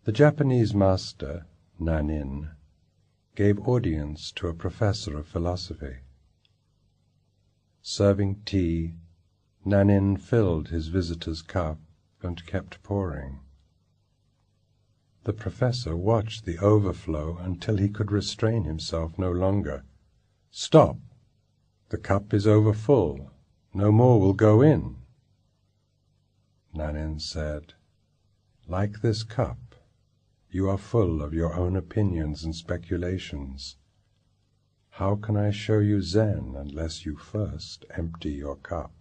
The Japanese master, Nanin, gave audience to a professor of philosophy. Serving tea, Nanin filled his visitor's cup and kept pouring. The professor watched the overflow until he could restrain himself no longer. "Stop! The cup is overfull. No more will go in." Nanin said, "Like this cup, you are full of your own opinions and speculations. How can I show you Zen unless you first empty your cup?"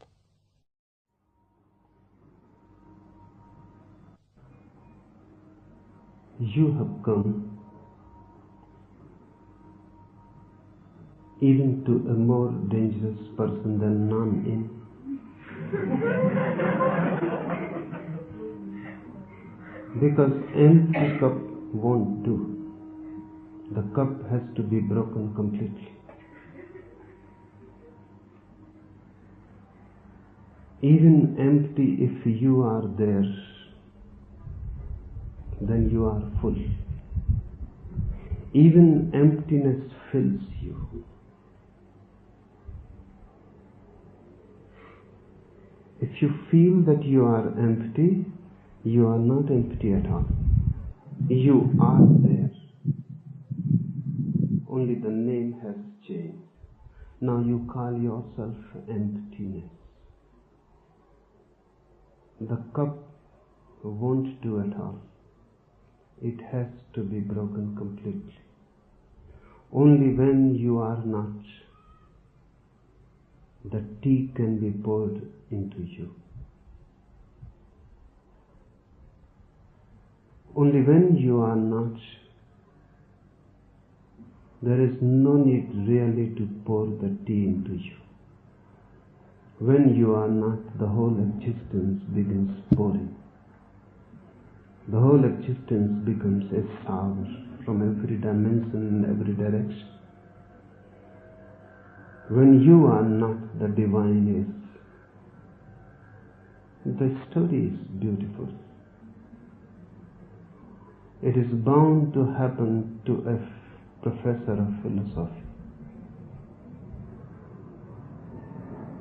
You have come even to a more dangerous person than Nanin. Because empty cup won't do. The cup has to be broken completely. Even empty, if you are there, then you are full. Even emptiness fills you. If you feel that you are empty, you are not empty at all. You are there. Only the name has changed. Now you call yourself emptiness. The cup won't do at all. It has to be broken completely. Only when you are not, the tea can be poured into you. Only when you are not, there is no need really to pour the tea into you. When you are not, the whole existence begins pouring. The whole existence becomes a shower from every dimension and every direction. When you are not, the divine is. The story is beautiful. It is bound to happen to a professor of philosophy.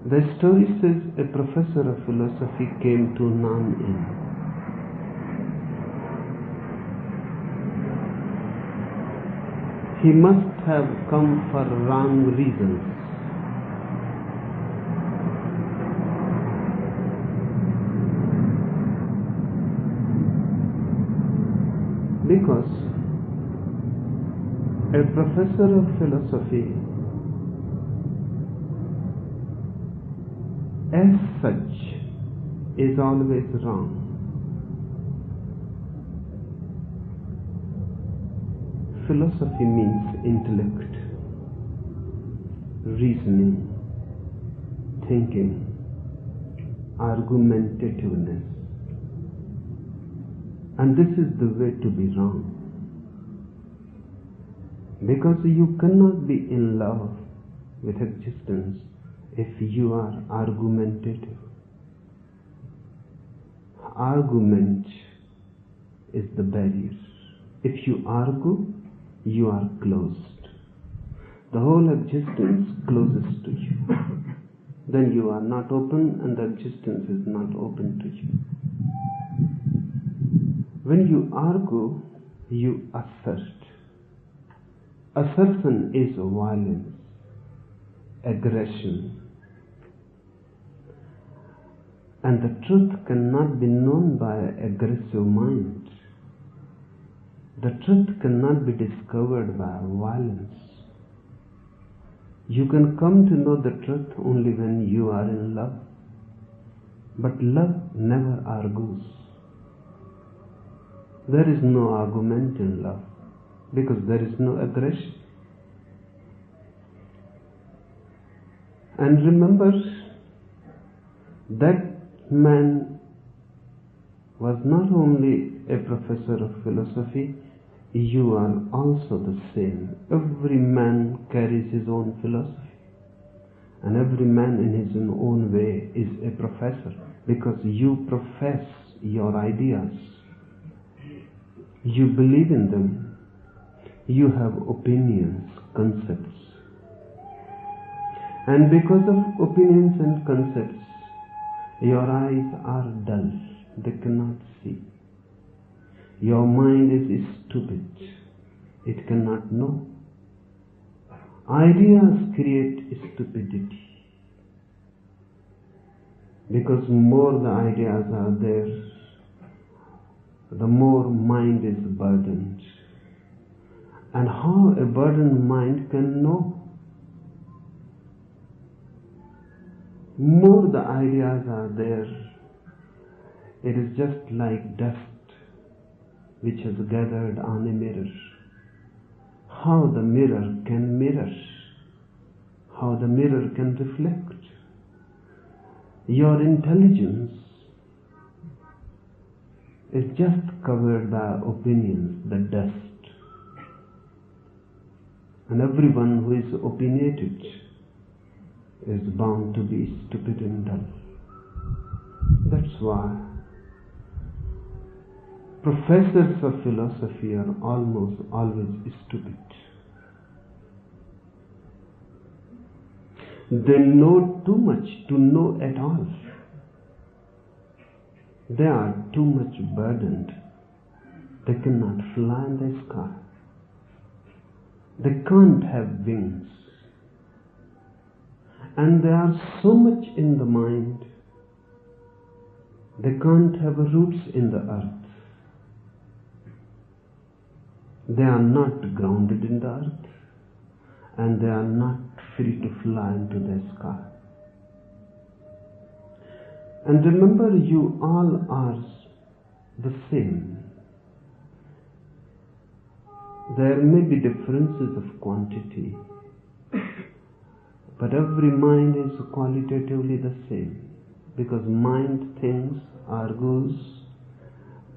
The story says a professor of philosophy came to Nanin. He must have come for wrong reasons. Because a professor of philosophy, as such, is always wrong. Philosophy means intellect, reasoning, thinking, argumentativeness. And this is the way to be wrong. Because you cannot be in love with existence if you are argumentative. Argument is the barrier. If you argue, you are closed. The whole existence closes to you. Then you are not open and the existence is not open to you. When you argue, you assert. Assertion is violence, aggression. And the truth cannot be known by an aggressive mind. The truth cannot be discovered by violence. You can come to know the truth only when you are in love. But love never argues. There is no argument in love because there is no aggression. And remember, that man was not only a professor of philosophy, you are also the same. Every man carries his own philosophy. And every man in his own way is a professor because you profess your ideas. You believe in them. You have opinions, concepts. And because of opinions and concepts, your eyes are dull. They cannot see. Your mind is stupid. It cannot know. Ideas create stupidity. Because more the ideas are there, the more mind is burdened. And how a burdened mind can know? More the ideas are there, it is just like dust which has gathered on a mirror. How the mirror can mirror? How the mirror can reflect? Your intelligence is just covered by opinions, the dust. And everyone who is opinionated is bound to be stupid and dull. That's why professors of philosophy are almost always stupid. They know too much to know at all. They are too much burdened. They cannot fly in the sky. They can't have wings. And they are so much in the mind, they can't have roots in the earth. They are not grounded in the earth, and they are not free to fly into the sky. And remember, you all are the same. There may be differences of quantity, but every mind is qualitatively the same, because mind thinks, argues,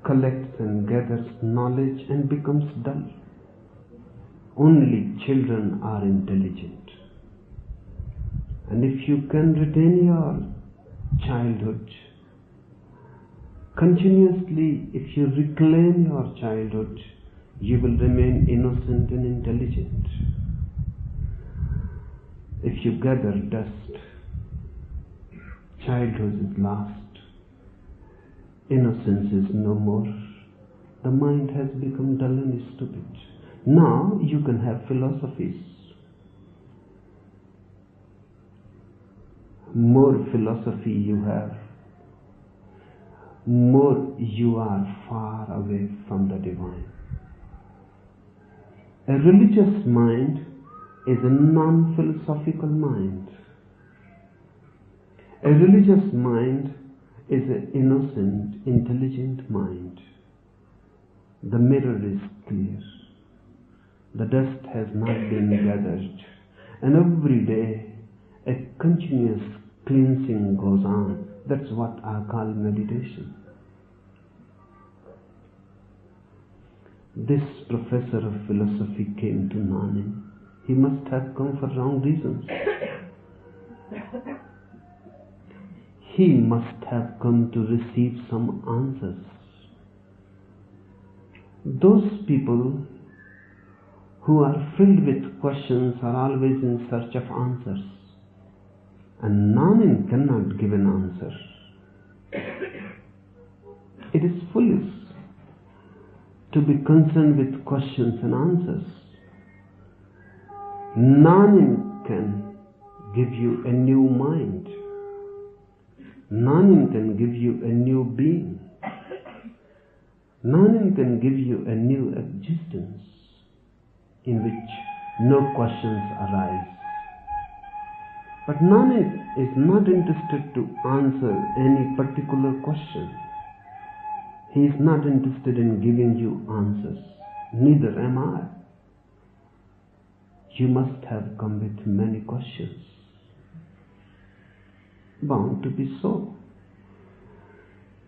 collects and gathers knowledge and becomes dull. Only children are intelligent. And if you can retain your childhood, continuously, if you reclaim your childhood, you will remain innocent and intelligent. If you gather dust, childhood is lost. Innocence is no more. The mind has become dull and stupid. Now you can have philosophies. More philosophy you have, more you are far away from the divine. A religious mind is a non-philosophical mind. A religious mind is an innocent, intelligent mind. The mirror is clear. The dust has not been gathered. And every day a continuous cleansing goes on. That's what I call meditation. This professor of philosophy came to Nanin. He must have come for wrong reasons. He must have come to receive some answers. Those people who are filled with questions are always in search of answers. And Nanin cannot give an answer. It is foolish to be concerned with questions and answers. Nanin can give you a new mind. Nanin can give you a new being. Nanin can give you a new existence in which no questions arise. But Nanin is not interested to answer any particular question. He is not interested in giving you answers. Neither am I. You must have come with many questions. Bound to be so.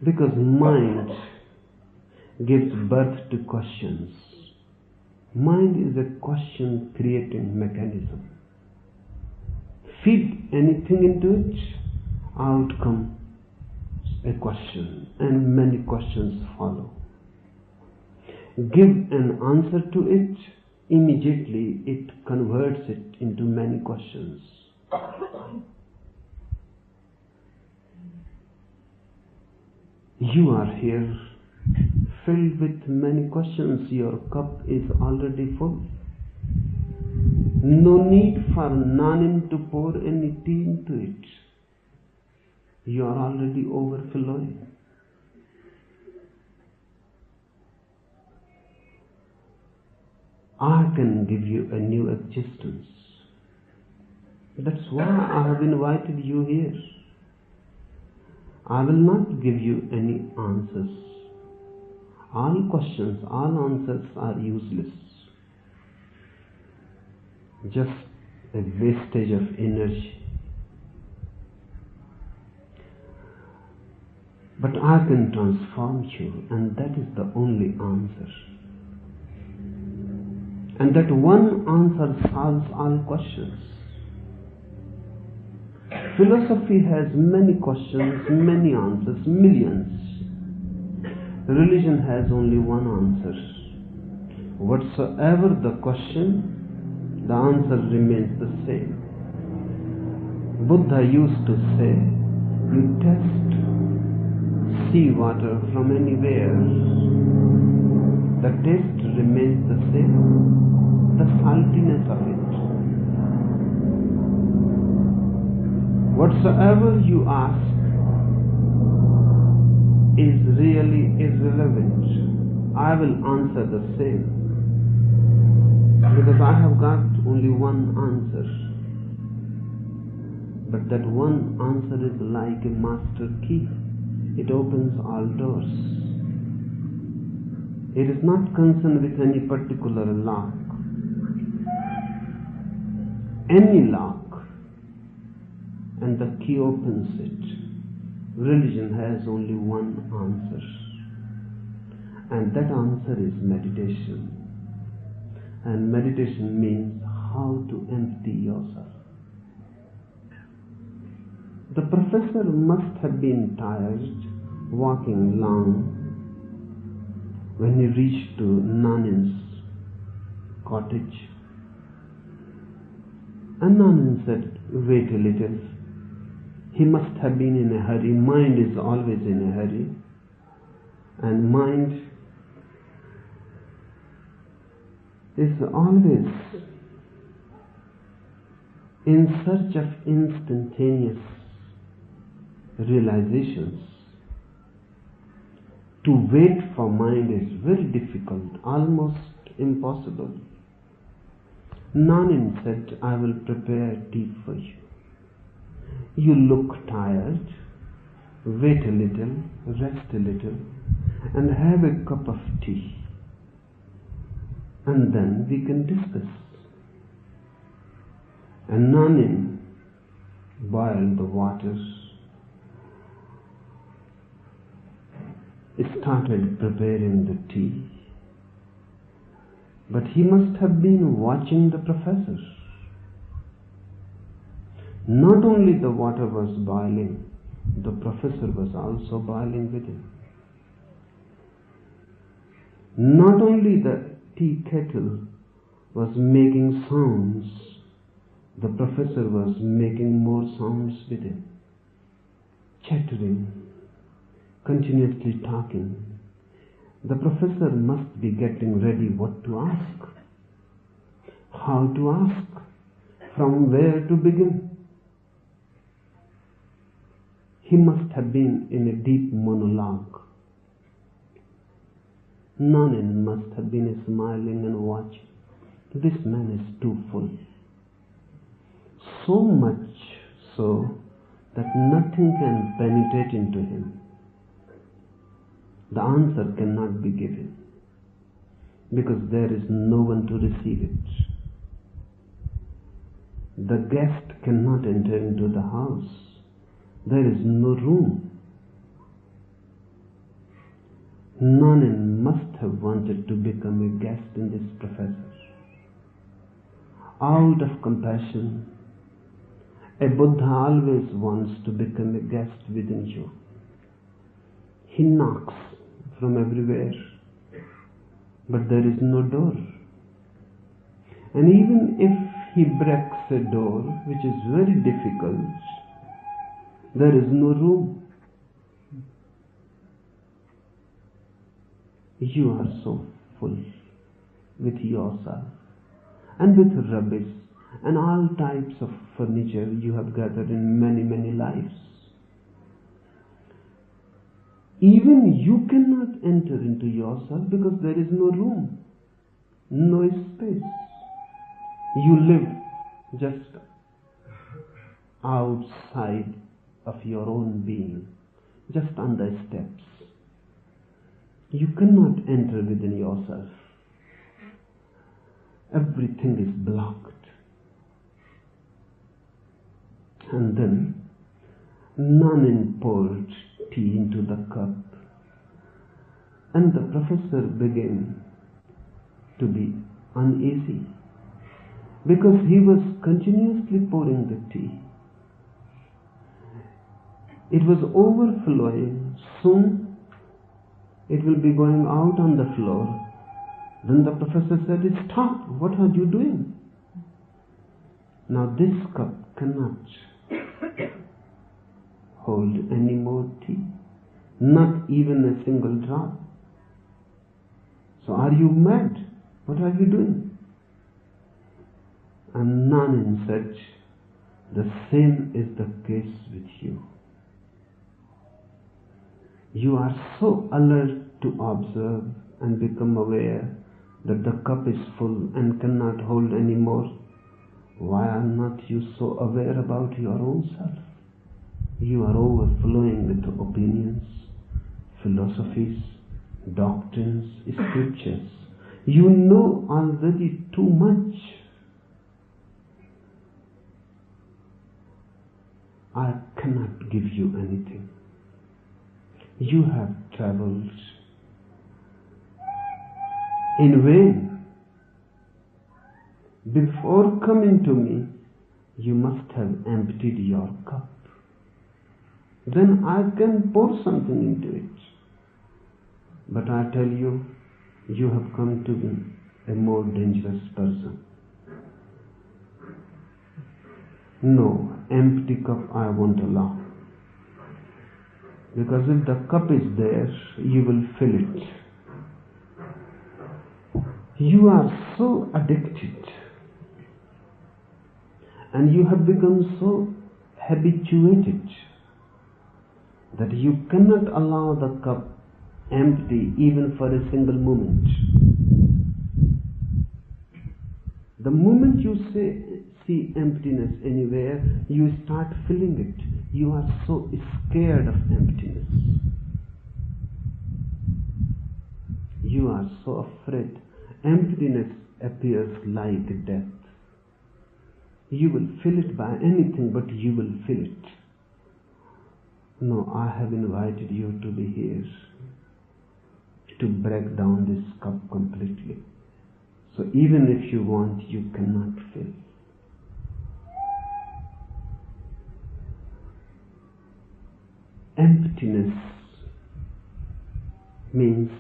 Because mind gives birth to questions. Mind is a question creating mechanism. Feed anything into it, out comes a question, and many questions follow. give an answer to it, immediately it converts it into many questions. You are here filled with many questions. Your cup is already full. No need for Nanin to pour any tea into it. You are already overflowing. I can give you a new existence. That's why I have invited you here. I will not give you any answers. All questions, all answers are useless. Just a wastage of energy. But I can transform you, and that is the only answer. And that one answer solves all questions. Philosophy has many questions, many answers, millions. Religion has only one answer. Whatsoever the question, the answer remains the same. Buddha used to say, you test seawater from anywhere, the taste remains the same, the saltiness of it. Whatsoever you ask is really irrelevant. I will answer the same, because I have got only one answer. But that one answer is like a master key. It opens all doors. It is not concerned with any particular lock. Any lock, and the key opens it. Religion has only one answer, and that answer is meditation. And meditation means how to empty yourself. The professor must have been tired walking long when he reached to Nanin's cottage. And Nanin said, wait a little. He must have been in a hurry. Mind is always in a hurry. And mind is always in search of instantaneous realizations. To wait for mind is very difficult, almost impossible. Nanin said, I will prepare tea for you. You look tired. Wait a little, rest a little, and have a cup of tea. And then we can discuss. And Nanin boiled the waters. Started preparing the tea. But he must have been watching the professor. Not only the water was boiling, the professor was also boiling with him. Not only the tea kettle was making sounds, the professor was making more sounds with him. Chattering, continuously talking. The professor must be getting ready what to ask, how to ask, from where to begin. He must have been in a deep monologue. Nanin must have been smiling and watching. This man is too full. So much so that nothing can penetrate into him. The answer cannot be given because there is no one to receive it. The guest cannot enter into the house. There is no room. Nanin must have wanted to become a guest in this professor. Out of compassion, a Buddha always wants to become a guest within you. He knocks from everywhere. but there is no door. And even if he breaks a door, which is very difficult, there is no room. You are so full with yourself and with rubbish and all types of furniture you have gathered in many, many lives. Even you cannot enter into yourself because there is no room, no space. You live just outside of your own being, just on the steps. You cannot enter within yourself. Everything is blocked. And then Nanin poured tea into the cup, and the professor began to be uneasy because he was continuously pouring the tea. It was overflowing. Soon it will be going out on the floor. Then the professor said, "Stop, what are you doing?" Now this cup cannot hold any more tea, not even a single drop. So are you mad? What are you doing? And Nanin said, the same is the case with you. You are so alert to observe and become aware that the cup is full and cannot hold any more. Why are not you so aware about your own self? You are overflowing with opinions, philosophies, doctrines, scriptures. You know already too much. I cannot give you anything. You have traveled in vain. Before coming to me, you must have emptied your cup. Then I can pour something into it. But I tell you, you have come to be a more dangerous person. No, empty cup I won't allow. Because if the cup is there, you will fill it. You are so addicted and you have become so habituated that you cannot allow the cup empty even for a single moment. The moment you see emptiness anywhere, you start filling it. You are so scared of emptiness. You are so afraid. Emptiness appears like death. You will fill it by anything, but you will fill it. No, I have invited you to be here to break down this cup completely. So even if you want, you cannot fill. Emptiness means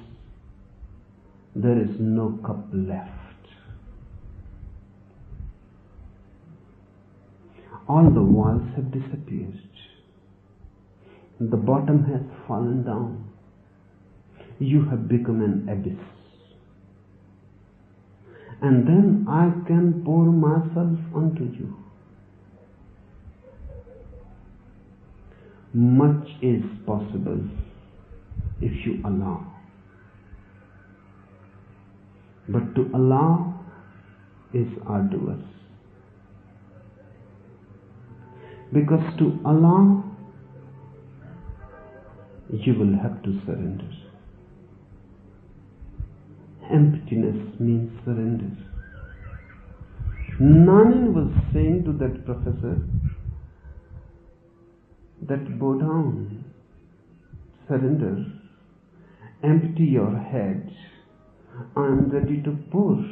there is no cup left. All the walls have disappeared. The bottom has fallen down. You have become an abyss. And then I can pour myself onto you. Much is possible if you allow. But to allow is arduous. Because to allow, you will have to surrender. Emptiness means surrender. Nanin was saying to that professor that bow down, surrender, empty your head, I am ready to pour.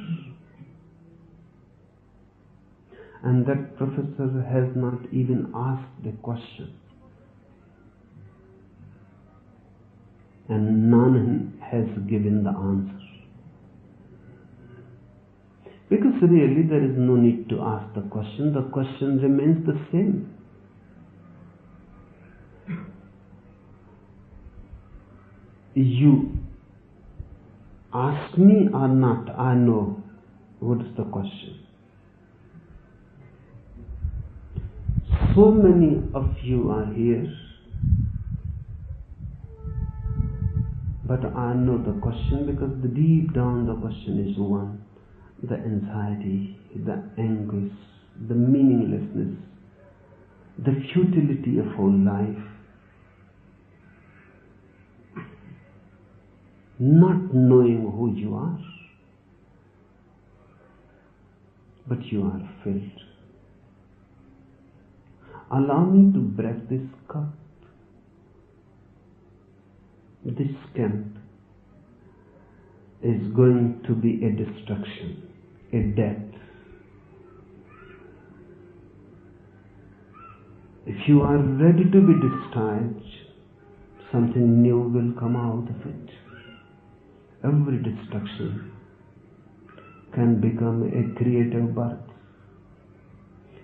And that professor has not even asked the question. And Nanin has given the answer. Because really there is no need to ask the question remains the same. You ask me or not, I know what is the question. So many of you are here, but I know the question because the deep down the question is one: the anxiety, the anguish, the meaninglessness, the futility of whole life, not knowing who you are, but you are filled. Allow me to break this cup. This camp is going to be a destruction, a death. If you are ready to be discharged, something new will come out of it. Every destruction can become a creative birth.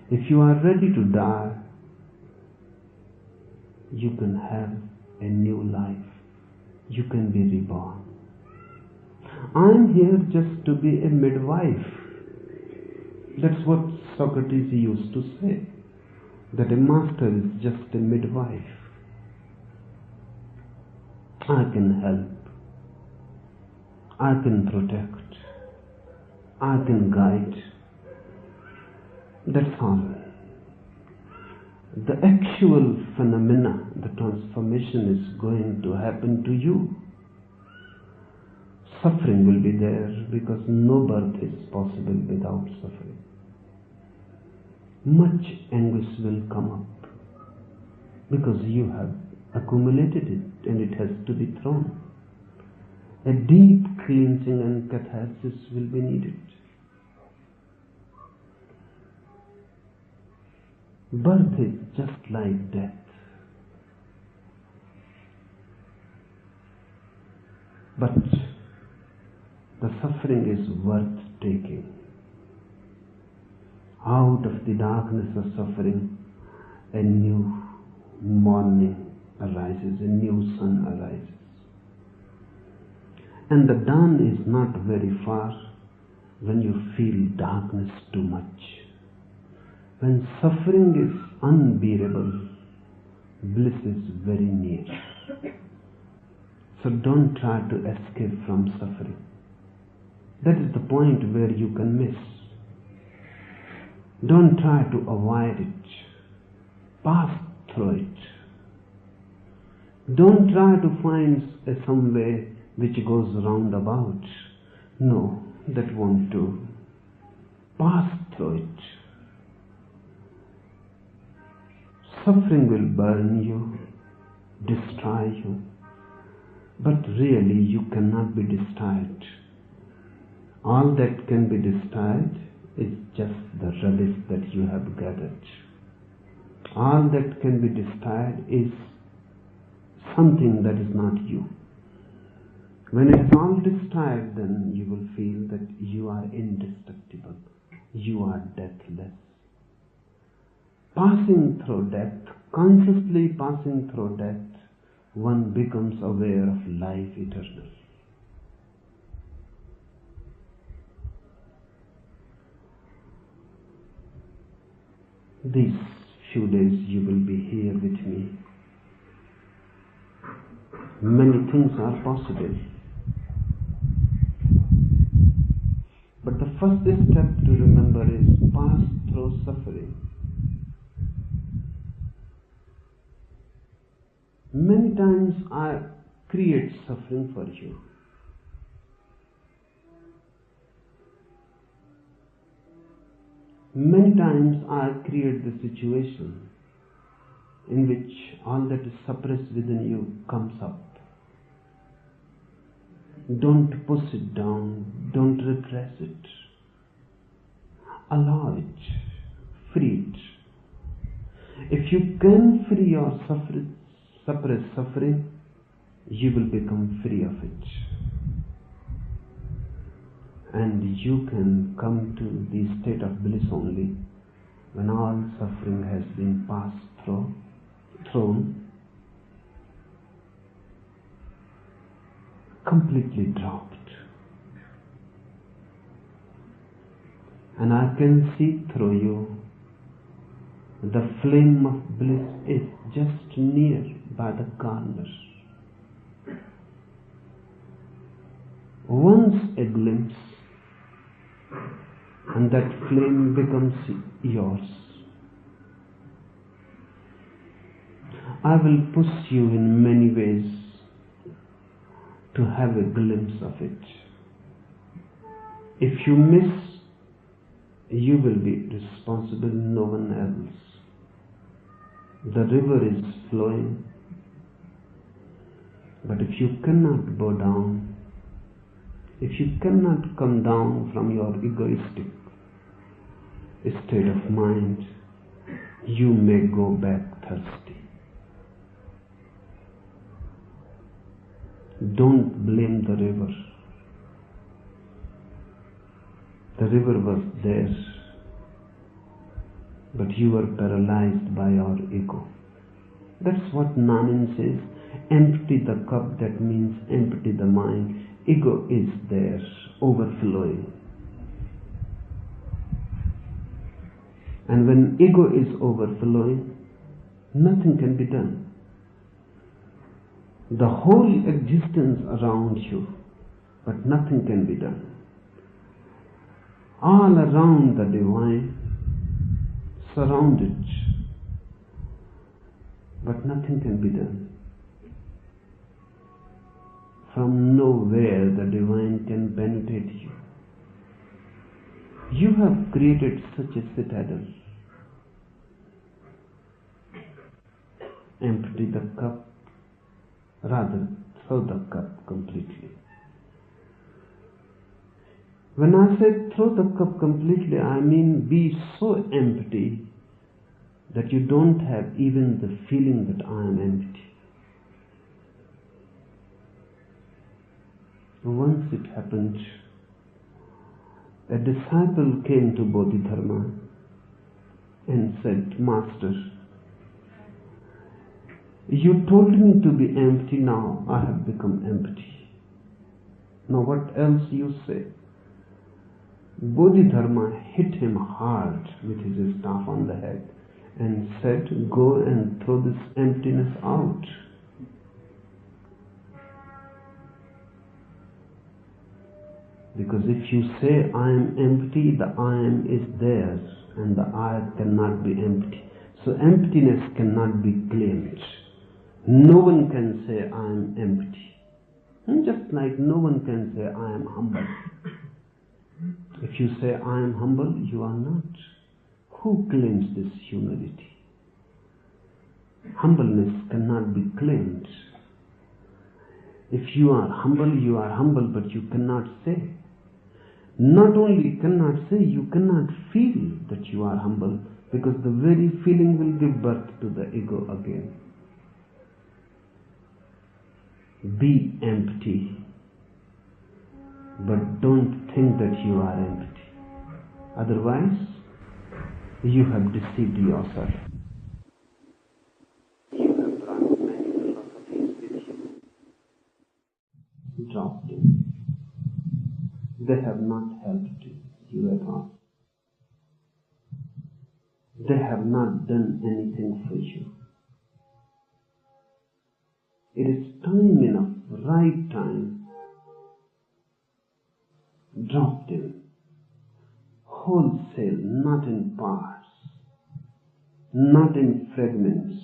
If you are ready to die, you can have a new life. You can be reborn. I am here just to be a midwife. That's what Socrates used to say, that a master is just a midwife. I can help. I can protect. I can guide. That's all. The actual phenomena, the transformation is going to happen to you. Suffering will be there because no birth is possible without suffering. Much anguish will come up because you have accumulated it and it has to be thrown. A deep cleansing and catharsis will be needed. Birth is just like death. But the suffering is worth taking. Out of the darkness of suffering, a new morning arises, a new sun arises. And the dawn is not very far when you feel darkness too much. When suffering is unbearable, bliss is very near. So don't try to escape from suffering. That is the point where you can miss. Don't try to avoid it. Pass through it. Don't try to find some way which goes roundabout. No, that won't do. Pass through it. Suffering will burn you, destroy you, but really you cannot be destroyed. All that can be destroyed is just the rubbish that you have gathered. All that can be destroyed is something that is not you. When it is all destroyed, then you will feel that you are indestructible, you are deathless. Passing through death, consciously passing through death, one becomes aware of life eternal. These few days you will be here with me. Many things are possible. But the first step to remember is pass through suffering. Many times I create suffering for you. Many times I create the situation in which all that is suppressed within you comes up. Don't push it down, don't repress it. Allow it, free it. If you can free your suppressed suffering, you will become free of it. And you can come to the state of bliss only when all suffering has been thrown, completely dropped. And I can see through you. The flame of bliss is just near by the corner. Once a glimpse, and that flame becomes yours. I will push you in many ways to have a glimpse of it. If you miss, you will be responsible, no one else. The river is flowing, but if you cannot go down, if you cannot come down from your egoistic state of mind, you may go back thirsty. Don't blame the river. The river was there, but you were paralyzed by your ego. That's what Nanan says. Empty the cup, that means empty the mind. Ego is there, overflowing. And when ego is overflowing, nothing can be done. The whole existence around you, but nothing can be done. All around the divine, surrounded, but nothing can be done. From nowhere the divine can penetrate you. You have created such a citadel. Empty the cup, rather throw the cup completely. When I say throw the cup completely, I mean be so empty that you don't have even the feeling that I am empty. Once it happened, a disciple came to Bodhidharma and said, Master, you told me to be empty, now I have become empty. Now what else you say? Bodhidharma hit him hard with his staff on the head and said, go and throw this emptiness out. Because if you say I am empty, the I am is there and the I cannot be empty. So emptiness cannot be claimed. No one can say I am empty. And just like no one can say I am humble. If you say I am humble, you are not. Who claims this humility? Humbleness cannot be claimed. If you are humble, but you cannot say. Not only cannot say, you cannot feel that you are humble, because the very feeling will give birth to the ego again. Be empty, but don't think that you are empty. Otherwise, you have deceived yourself. You have brought many philosophies with you. Drop them. They have not helped you at all. They have not done anything for you. It is time enough, right time. Drop them. Wholesale, not in parts, not in fragments.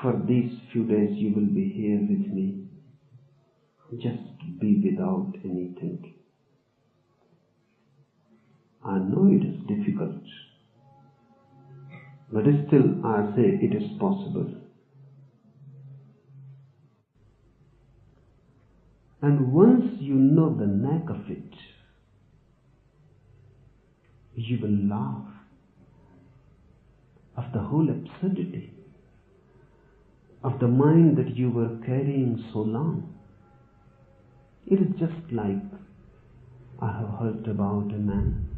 For these few days you will be here with me. Just be without anything. I know it is difficult, but still I say it is possible. And once you know the knack of it, you will laugh of the whole absurdity of the mind that you were carrying so long. It is just like I have heard about a man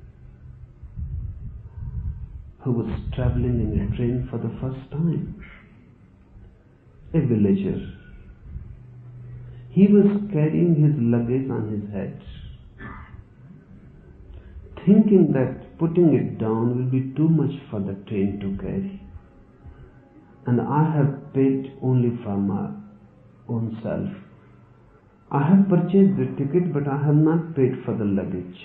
who was traveling in a train for the first time, a villager. He was carrying his luggage on his head, thinking that putting it down will be too much for the train to carry. And I have paid only for my own self. I have purchased the ticket, but I have not paid for the luggage.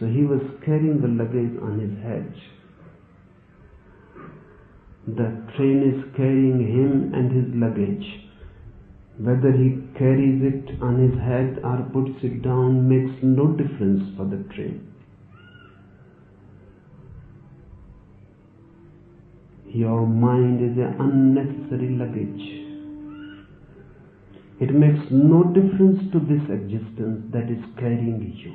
So he was carrying the luggage on his head. The train is carrying him and his luggage. Whether he carries it on his head or puts it down makes no difference for the train. Your mind is an unnecessary luggage. It makes no difference to this existence that is carrying you.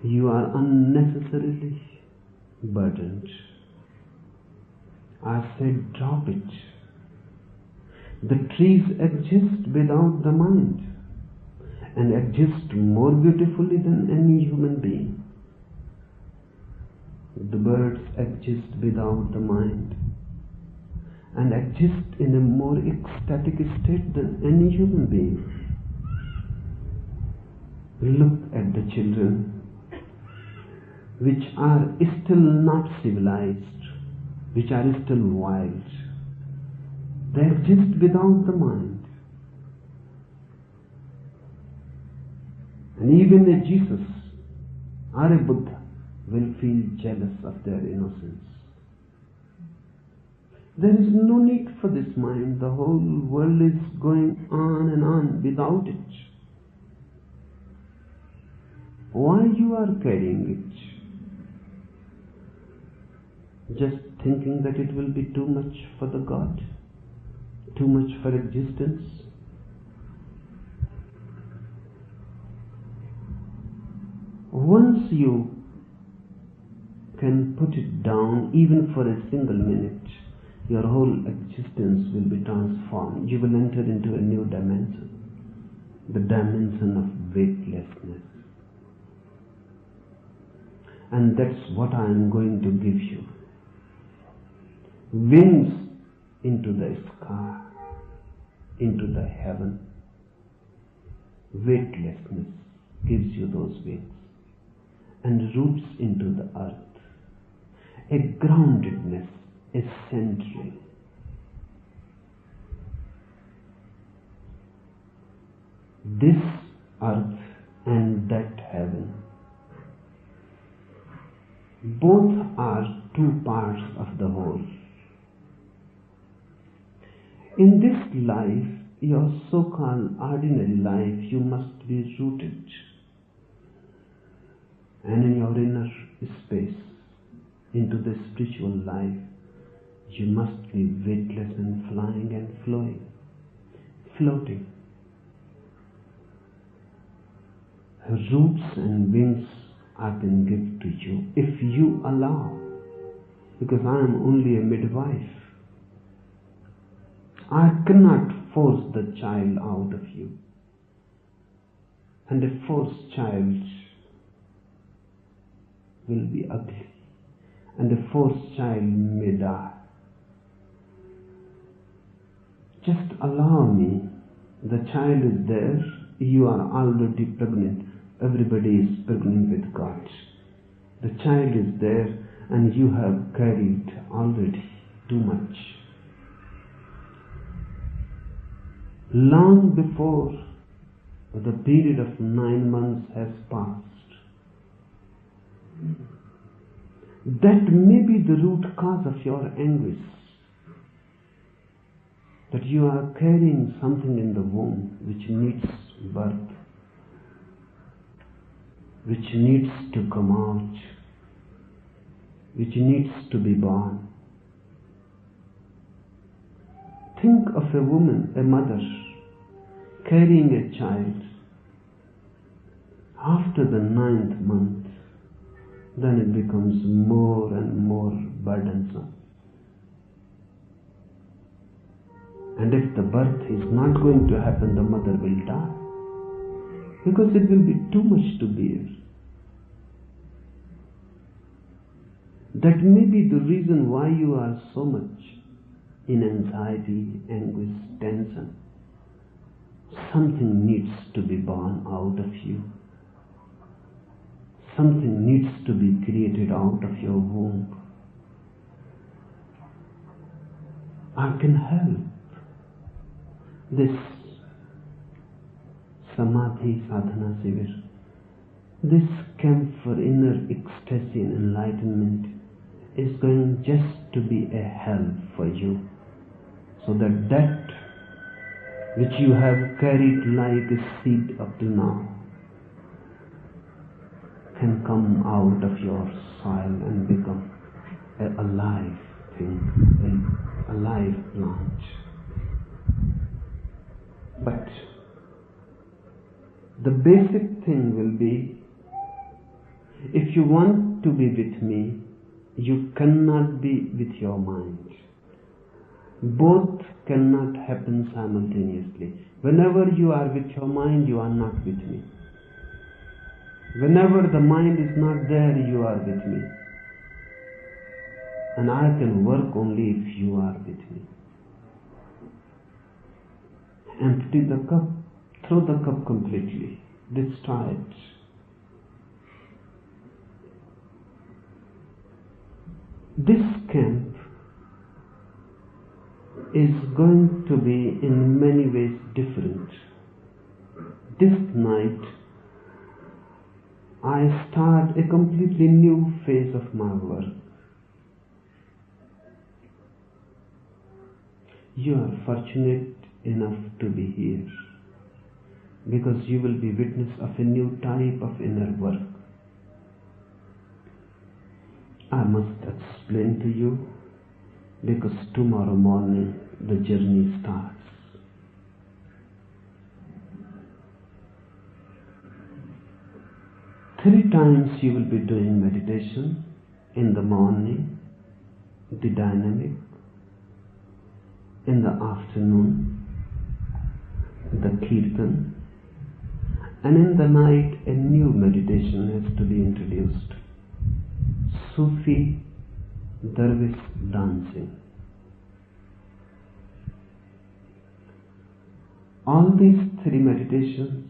You are unnecessarily burdened. I said, drop it. The trees exist without the mind and exist more beautifully than any human being. The birds exist without the mind and exist in a more ecstatic state than any human being. Look at the children, which are still not civilized, which are still wild. They exist without the mind. And even a Jesus or a Buddha will feel jealous of their innocence. There is no need for this mind. The whole world is going on and on without it. Why you are carrying it? Just thinking that it will be too much for the God? Too much for existence? Once you can put it down, even for a single minute, your whole existence will be transformed. You will enter into a new dimension, the dimension of weightlessness. And that's what I am going to give you. Wings into the sky, into the heaven. Weightlessness gives you those wings. And roots into the earth. A groundedness, a centering. This earth and that heaven, both are two parts of the whole. In this life, your so-called ordinary life, you must be rooted. And in your inner space, into the spiritual life, you must be weightless and flying and flowing, floating. Roots and wings I can give to you if you allow, because I am only a midwife. I cannot force the child out of you. And a forced child will be ugly, and a forced child may die. Just allow me. The child is there. You are already pregnant. Everybody is pregnant with God. The child is there, and you have carried already too much. Long before the period of 9 months has passed, that may be the root cause of your anguish, that you are carrying something in the womb which needs birth, which needs to come out, which needs to be born. Think of a woman, a mother, carrying a child. After the 9th month, then it becomes more and more burdensome. And if the birth is not going to happen, the mother will die. because it will be too much to bear. That may be the reason why you are so much in anxiety, anguish, tension. Something needs to be born out of you. Something needs to be created out of your womb. I can help. This Samadhi Sadhana Sivir, this camp for inner ecstasy and enlightenment is going just to be a help for you, so that which you have carried like a seed up to now can come out of your soil and become a alive thing, a live plant. But the basic thing will be, if you want to be with me, you cannot be with your mind. Both cannot happen simultaneously. Whenever you are with your mind, you are not with me. Whenever the mind is not there, you are with me. And I can work only if you are with me. Empty the cup, throw the cup completely, destroy it. This camp is going to be in many ways different. This night, I start a completely new phase of my work. You are fortunate enough to be here because you will be witness of a new type of inner work. I must explain to you because tomorrow morning the journey starts. Three times you will be doing meditation: in the morning, the dynamic; in the afternoon, the kirtan; and in the night a new meditation has to be introduced: Sufi Dervish dancing. All these three meditations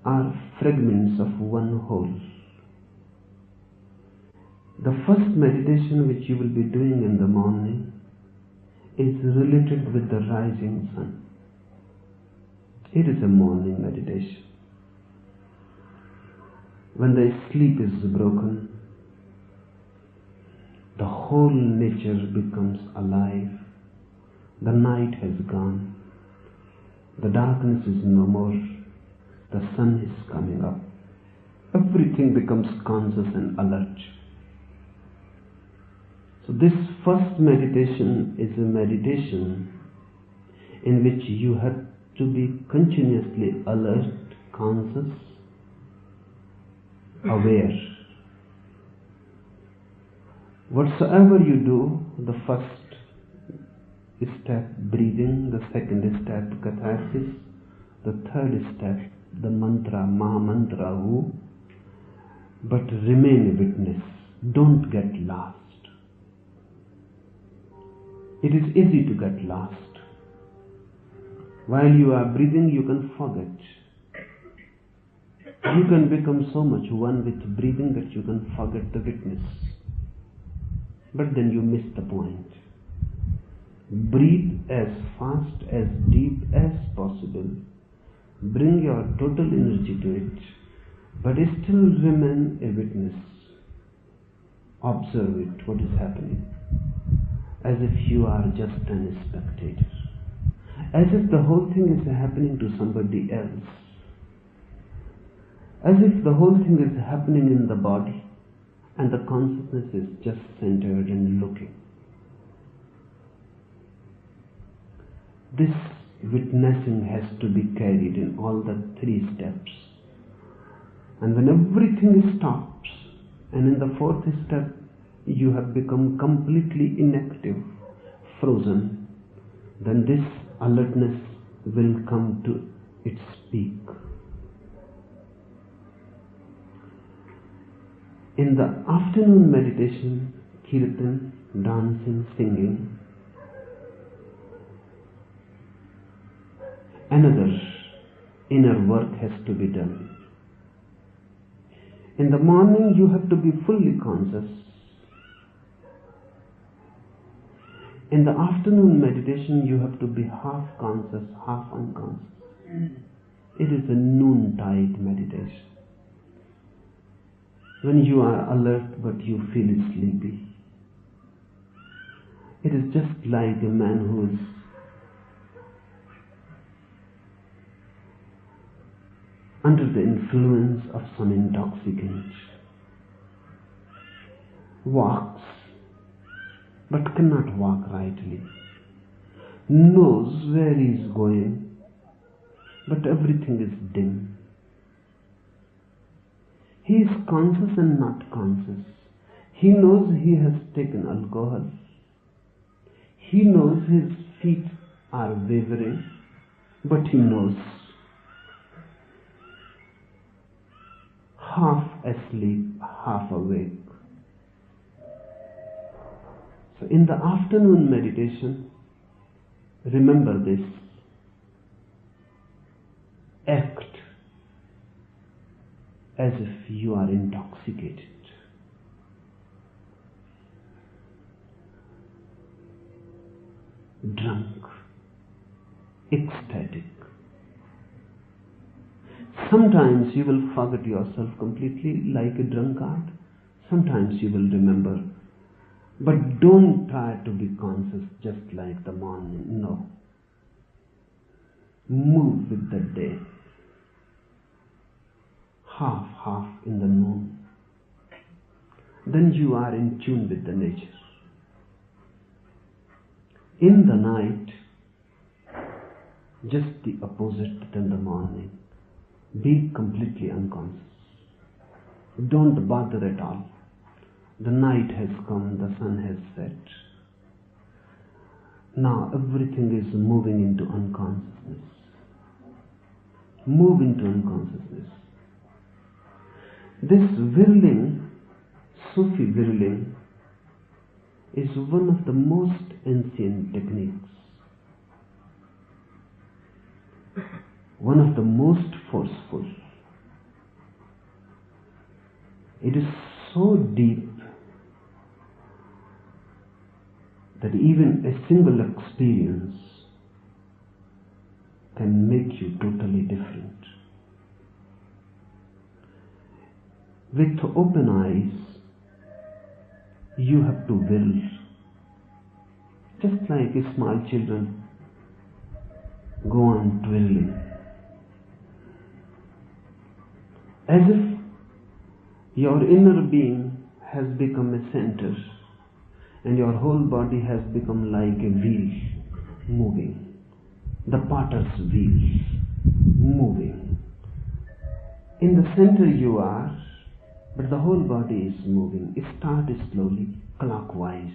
are fragments of one whole. The first meditation which you will be doing in the morning is related with the rising sun. It is a morning meditation. When the sleep is broken, the whole nature becomes alive. The night has gone. The darkness is no more. The sun is coming up. Everything becomes conscious and alert. So this first meditation is a meditation in which you have to be continuously alert, conscious, aware. Whatsoever you do, the first step breathing, the second step catharsis, the third step the mantra, Maha Mantra, who, but remain a witness. Don't get lost. It is easy to get lost. While you are breathing, you can forget. You can become so much one with breathing that you can forget the witness. But then you miss the point. Breathe as fast, as deep as possible. Bring your total energy to it, but still remain a witness. Observe it, what is happening, as if you are just a spectator, as if the whole thing is happening to somebody else, as if the whole thing is happening in the body and the consciousness is just centered and looking. This witnessing has to be carried in all the three steps. And when everything stops, and in the fourth step you have become completely inactive, frozen, then this alertness will come to its peak. In the afternoon meditation, kirtan, dancing, singing, another inner work has to be done. In the morning, you have to be fully conscious. In the afternoon meditation, you have to be half conscious, half unconscious. It is a noontide meditation. When you are alert but you feel sleepy. It is just like a man who is under the influence of some intoxicant, walks but cannot walk rightly, knows where he is going, but everything is dim. He is conscious and not conscious. He knows he has taken alcohol. He knows his feet are wavering, but he knows. Half asleep, half awake. So in the afternoon meditation, remember this. Act as if you are intoxicated. Drunk, ecstatic. Sometimes you will forget yourself completely like a drunkard. Sometimes you will remember. But don't try to be conscious just like the morning. No. Move with the day. Half in the noon. Then you are in tune with the nature. In the night, just the opposite than the morning. Be completely unconscious. Don't bother at all. The night has come, the sun has set. Now everything is moving into unconsciousness. Move into unconsciousness. This whirling, Sufi whirling, is one of the most ancient techniques. One of the most forceful. It is so deep that even a single experience can make you totally different. With open eyes, you have to will. Just like small children go on twirling. As if your inner being has become a center and your whole body has become like a wheel moving. The potter's wheel moving. In the center you are, but the whole body is moving. Start slowly, clockwise.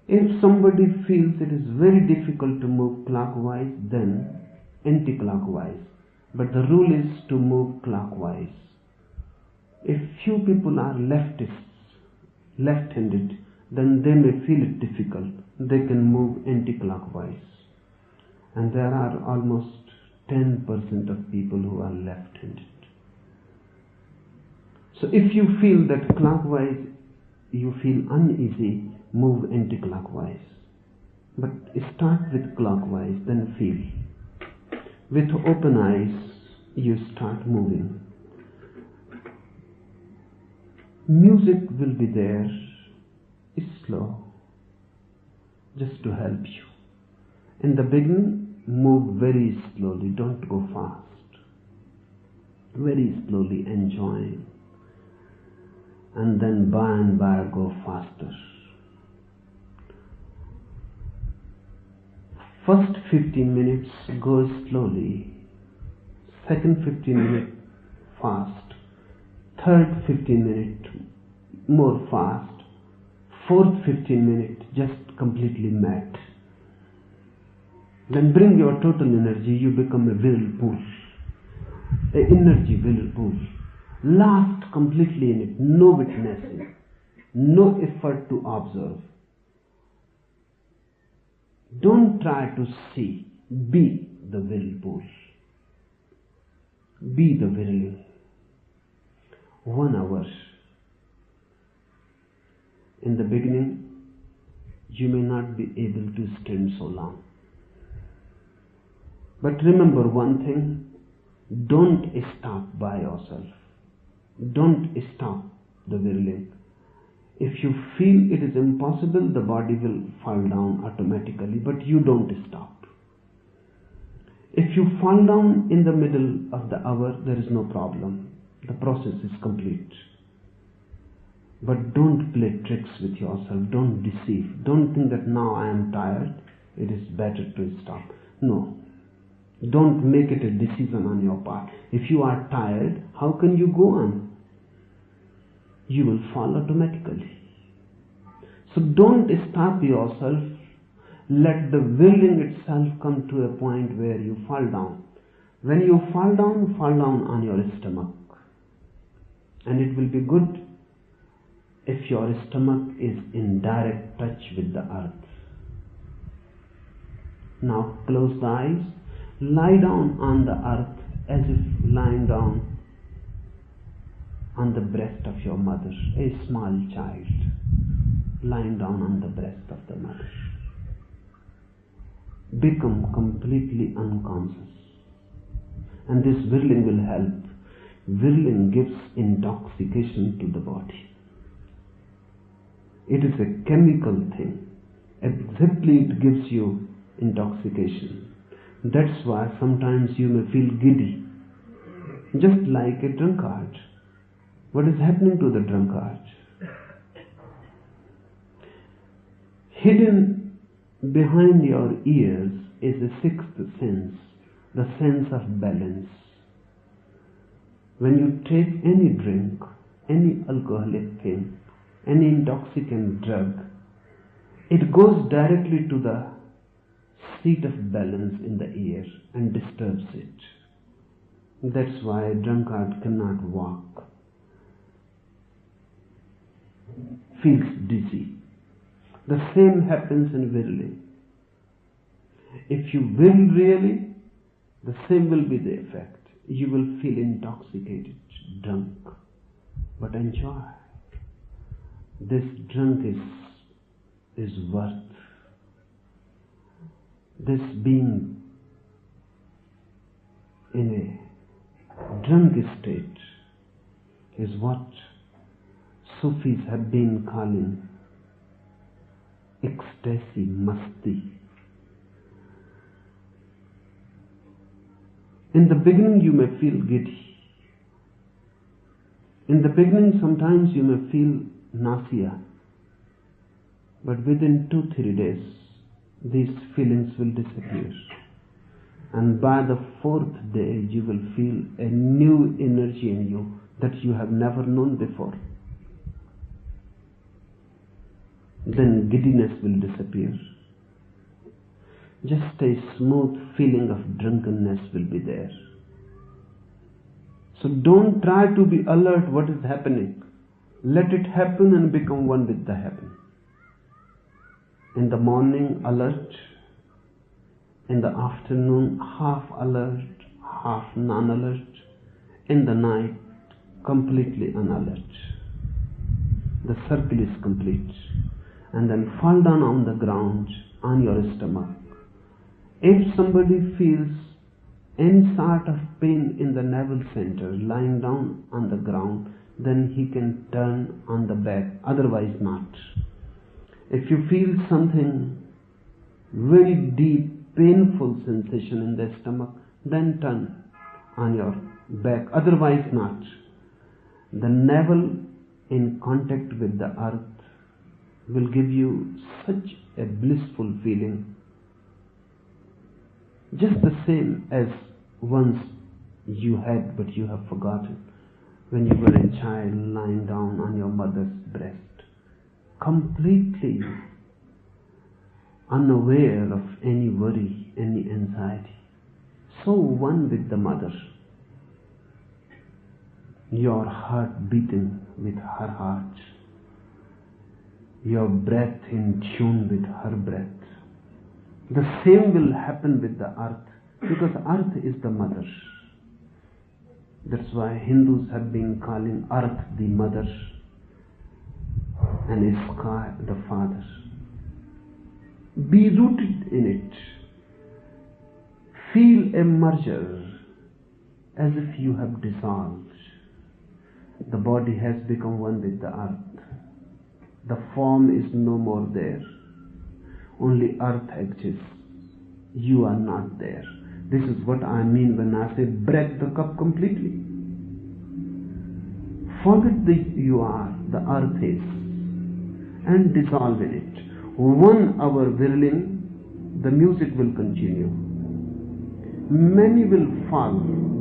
If somebody feels it is very difficult to move clockwise, then anti-clockwise. But the rule is to move clockwise. If few people are leftists, left-handed, then they may feel it difficult. They can move anti-clockwise. And there are almost 10% of people who are left-handed. So if you feel that clockwise you feel uneasy, move anti-clockwise. But start with clockwise, then feel. With open eyes, you start moving. Music will be there, slow, just to help you. In the beginning, move very slowly, don't go fast. Very slowly, enjoy. And then by and by go faster. First 15 minutes go slowly. Second 15 minutes fast. Third 15 minutes more fast. Fourth 15 minutes just completely mad. Then bring your total energy, you become a whirlpool, an energy whirlpool. Last completely in it, no witnessing, no effort to observe. Don't try to see, be the whirlpool. Be the whirling. 1 hour. In the beginning, you may not be able to stand so long. But remember one thing, don't stop by yourself. Don't stop the whirling. If you feel it is impossible, the body will fall down automatically, but you don't stop. If you fall down in the middle of the hour, there is no problem. The process is complete. But don't play tricks with yourself. Don't deceive. Don't think that now I am tired, it is better to stop. No. Don't make it a decision on your part. If you are tired, how can you go on? You will fall automatically. So don't stop yourself. Let the willing itself come to a point where you fall down. When you fall down on your stomach. And it will be good if your stomach is in direct touch with the earth. Now close the eyes. Lie down on the earth as if lying down on the breast of your mother, a small child lying down on the breast of the mother. Become completely unconscious. And this whirling will help. Whirling gives intoxication to the body. It is a chemical thing. Exactly, it gives you intoxication. That's why sometimes you may feel giddy, just like a drunkard. What is happening to the drunkard? Hidden behind your ears is a sixth sense, the sense of balance. When you take any drink, any alcoholic thing, any intoxicant drug, it goes directly to the seat of balance in the ear and disturbs it. That's why a drunkard cannot walk, feels dizzy. The same happens in whirling. If you will really, the same will be the effect. You will feel intoxicated, drunk, but enjoy. This drunk is worth. This being in a drunk state is what Sufis have been calling ecstasy, masti. In the beginning you may feel giddy. In the beginning sometimes you may feel nausea. But within 2-3 days these feelings will disappear. And by the 4th day you will feel a new energy in you that you have never known before. Then giddiness will disappear. Just a smooth feeling of drunkenness will be there. So don't try to be alert what is happening. Let it happen and become one with the happening. In the morning, alert. In the afternoon, half alert, half non-alert. In the night, completely unalert. The circle is complete. And then fall down on the ground, on your stomach. If somebody feels any sort of pain in the navel center, lying down on the ground, then he can turn on the back, otherwise not. If you feel something very deep, painful sensation in the stomach, then turn on your back, otherwise not. The navel in contact with the earth will give you such a blissful feeling, just the same as once you had but you have forgotten when you were a child lying down on your mother's breast, completely unaware of any worry, any anxiety. So one with the mother. Your heart beating with her heart. Your breath in tune with her breath. The same will happen with the earth, because earth is the mother. That's why Hindus have been calling earth the mother and sky the father. Be rooted in it. Feel a merger as if you have dissolved. The body has become one with the earth. The form is no more there. Only earth exists. You are not there. This is what I mean when I say break the cup completely. Forget that you are, the earth is, and dissolve in it. 1 hour whirling, the music will continue. Many will fall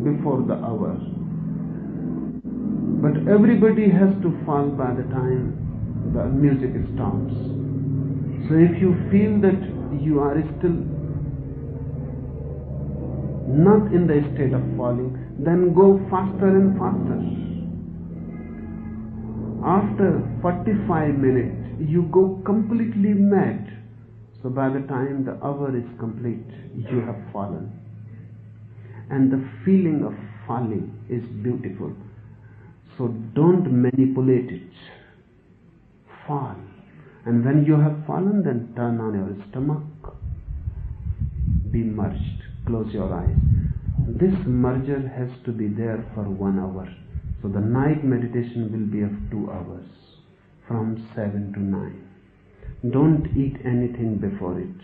before the hour, but everybody has to fall by the time the music stops. So if you feel that you are still not in the state of falling, then go faster and faster. After 45 minutes, you go completely mad. So by the time the hour is complete, you have fallen. And the feeling of falling is beautiful. So don't manipulate it. Fall. And when you have fallen, then turn on your stomach. Be merged. Close your eyes. This merger has to be there for 1 hour. So the night meditation will be of 2 hours, from 7 to 9. Don't eat anything before it.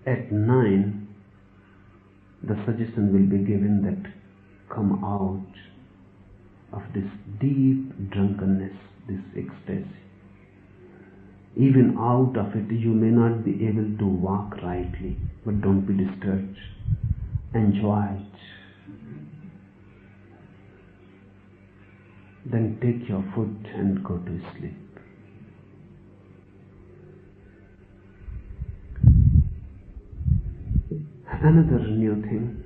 At 9, the suggestion will be given that come out of this deep drunkenness, this ecstasy. Even out of it, you may not be able to walk rightly, but don't be disturbed. Enjoy it. Then take your food and go to sleep. Another new thing.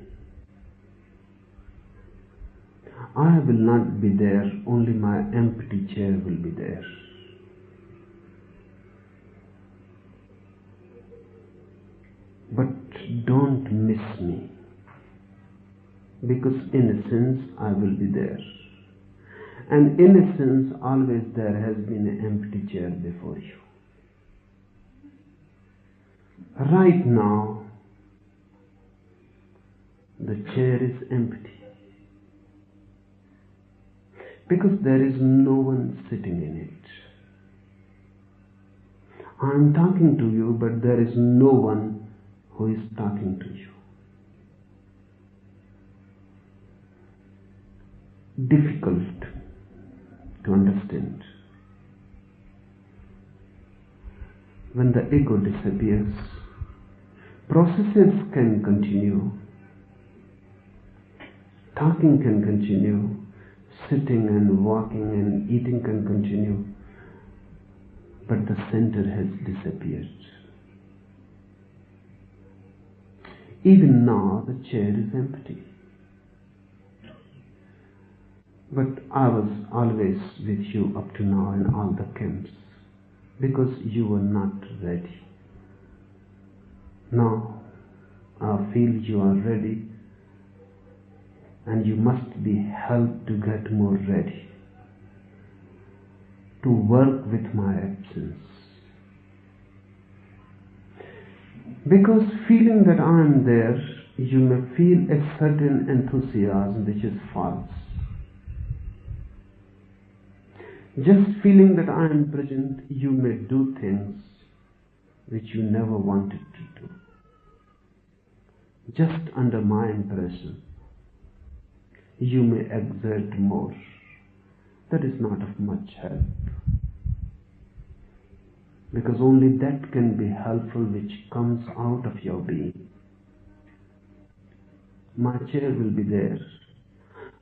I will not be there, only my empty chair will be there. But don't miss me, because in a sense I will be there. And in a sense always there has been an empty chair before you. Right now the chair is empty, because there is no one sitting in it. I am talking to you, but there is no one who is talking to you. Difficult to understand. When the ego disappears, processes can continue, talking can continue, sitting and walking and eating can continue, but the center has disappeared. Even now the chair is empty. But I was always with you up to now in all the camps, because you were not ready. Now I feel you are ready, and you must be helped to get more ready, to work with my absence. Because feeling that I am there, you may feel a certain enthusiasm which is false. Just feeling that I am present, you may do things which you never wanted to do. Just under my impression, you may exert more. That is not of much help, because only that can be helpful which comes out of your being. My chair will be there.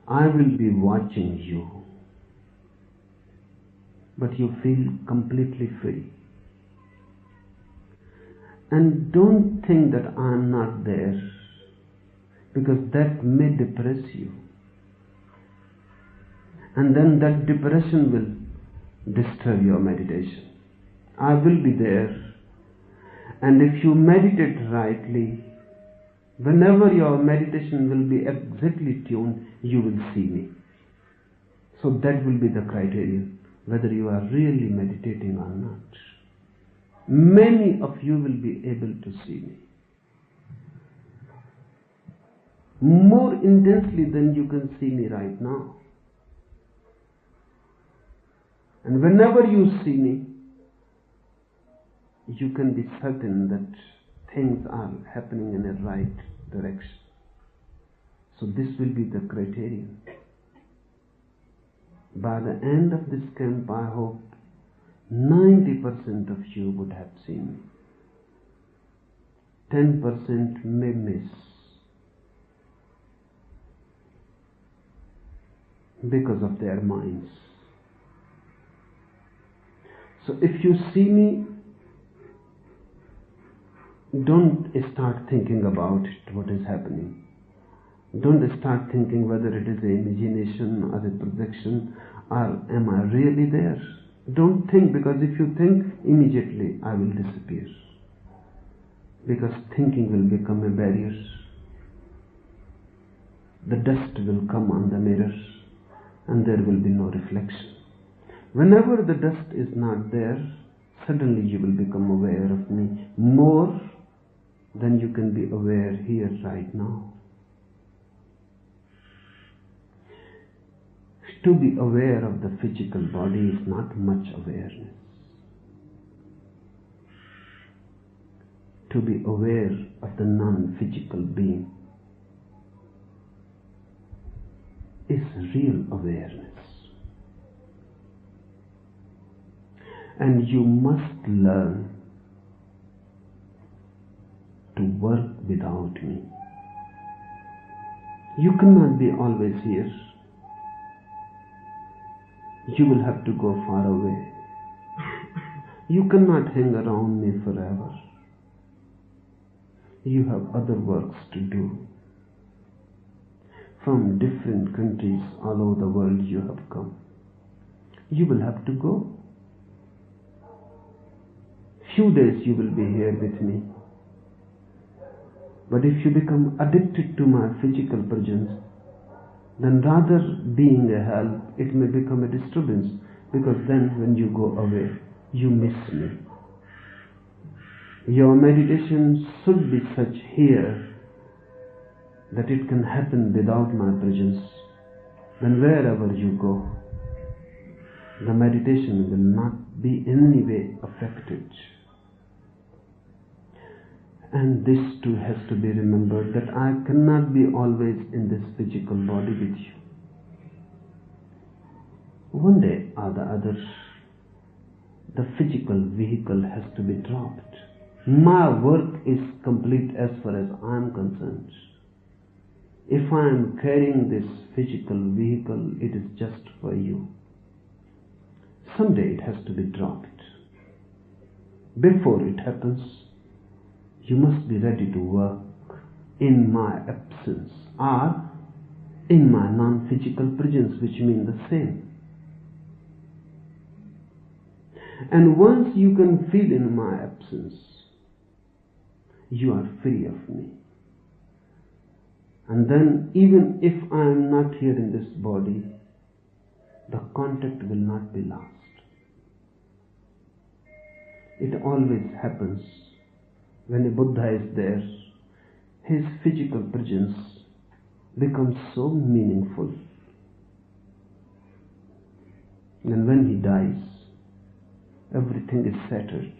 I will be watching you. but you feel completely free. And don't think that I am not there, because that may depress you. And then that depression will disturb your meditation. I will be there. And if you meditate rightly, whenever your meditation will be exactly tuned, you will see me. So that will be the criterion, whether you are really meditating or not. Many of you will be able to see me more intensely than you can see me right now. And whenever you see me, you can be certain that things are happening in a right direction. So this will be the criterion. By the end of this camp, I hope 90% of you would have seen me. 10% may miss because of their minds. So if you see me, don't start thinking about it, what is happening. Don't start thinking whether it is an imagination or a projection, or am I really there? Don't think, because if you think, immediately I will disappear. Because thinking will become a barrier. The dust will come on the mirror and there will be no reflection. Whenever the dust is not there, suddenly you will become aware of me more than you can be aware here right now. To be aware of the physical body is not much awareness. To be aware of the non-physical being is real awareness. And you must learn to work without me. You cannot be always here. You will have to go far away. You cannot hang around me forever. You have other works to do. From different countries all over the world you have come. You will have to go. Few days you will be here with me. But if you become addicted to my physical presence, then rather being a help, it may become a disturbance, because then when you go away, you miss me. Your meditation should be such here that it can happen without my presence. Then wherever you go, the meditation will not be in any way affected. And this too has to be remembered, that I cannot be always in this physical body with you. One day or the other, the physical vehicle has to be dropped. My work is complete as far as I am concerned. If I am carrying this physical vehicle, it is just for you. Someday it has to be dropped. Before it happens, you must be ready to work in my absence or in my non-physical presence, which mean the same. And once you can feel in my absence, you are free of me. And then even if I am not here in this body, the contact will not be lost. It always happens when a Buddha is there, his physical presence becomes so meaningful. And when he dies, everything is shattered.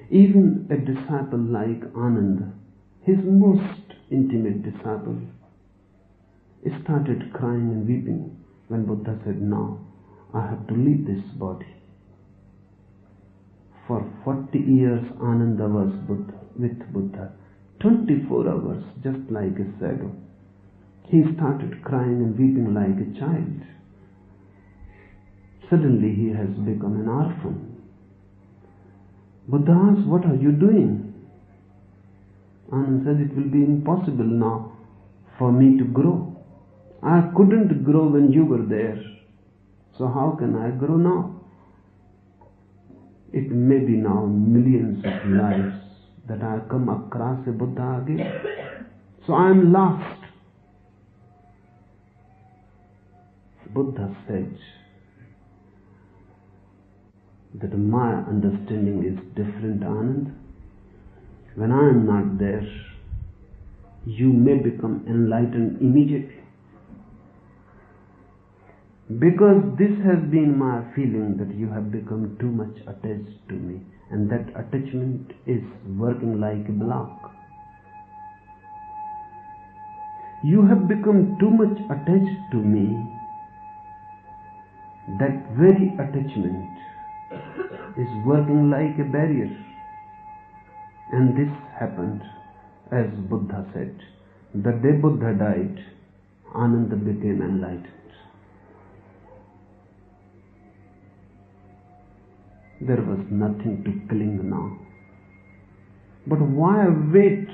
Even a disciple like Ananda, his most intimate disciple, started crying and weeping when Buddha said, "Now I have to leave this body." For 40 years Ananda was with Buddha, 24 hours, just like a shadow. He started crying and weeping like a child Suddenly he has become an orphan. Buddha asks, what are you doing? Anand says, it will be impossible now for me to grow. I couldn't grow when you were there. So how can I grow now? It may be now millions of lives that I come across a Buddha again. So I am lost. Buddha said that my understanding is different, Anand. When I am not there, you may become enlightened immediately. Because this has been my feeling that you have become too much attached to me, and that attachment is working like a block. You have become too much attached to me. That very attachment is working like a barrier. And this happened, as Buddha said. The day Buddha died, Ananda became enlightened. There was nothing to cling now. But why wait?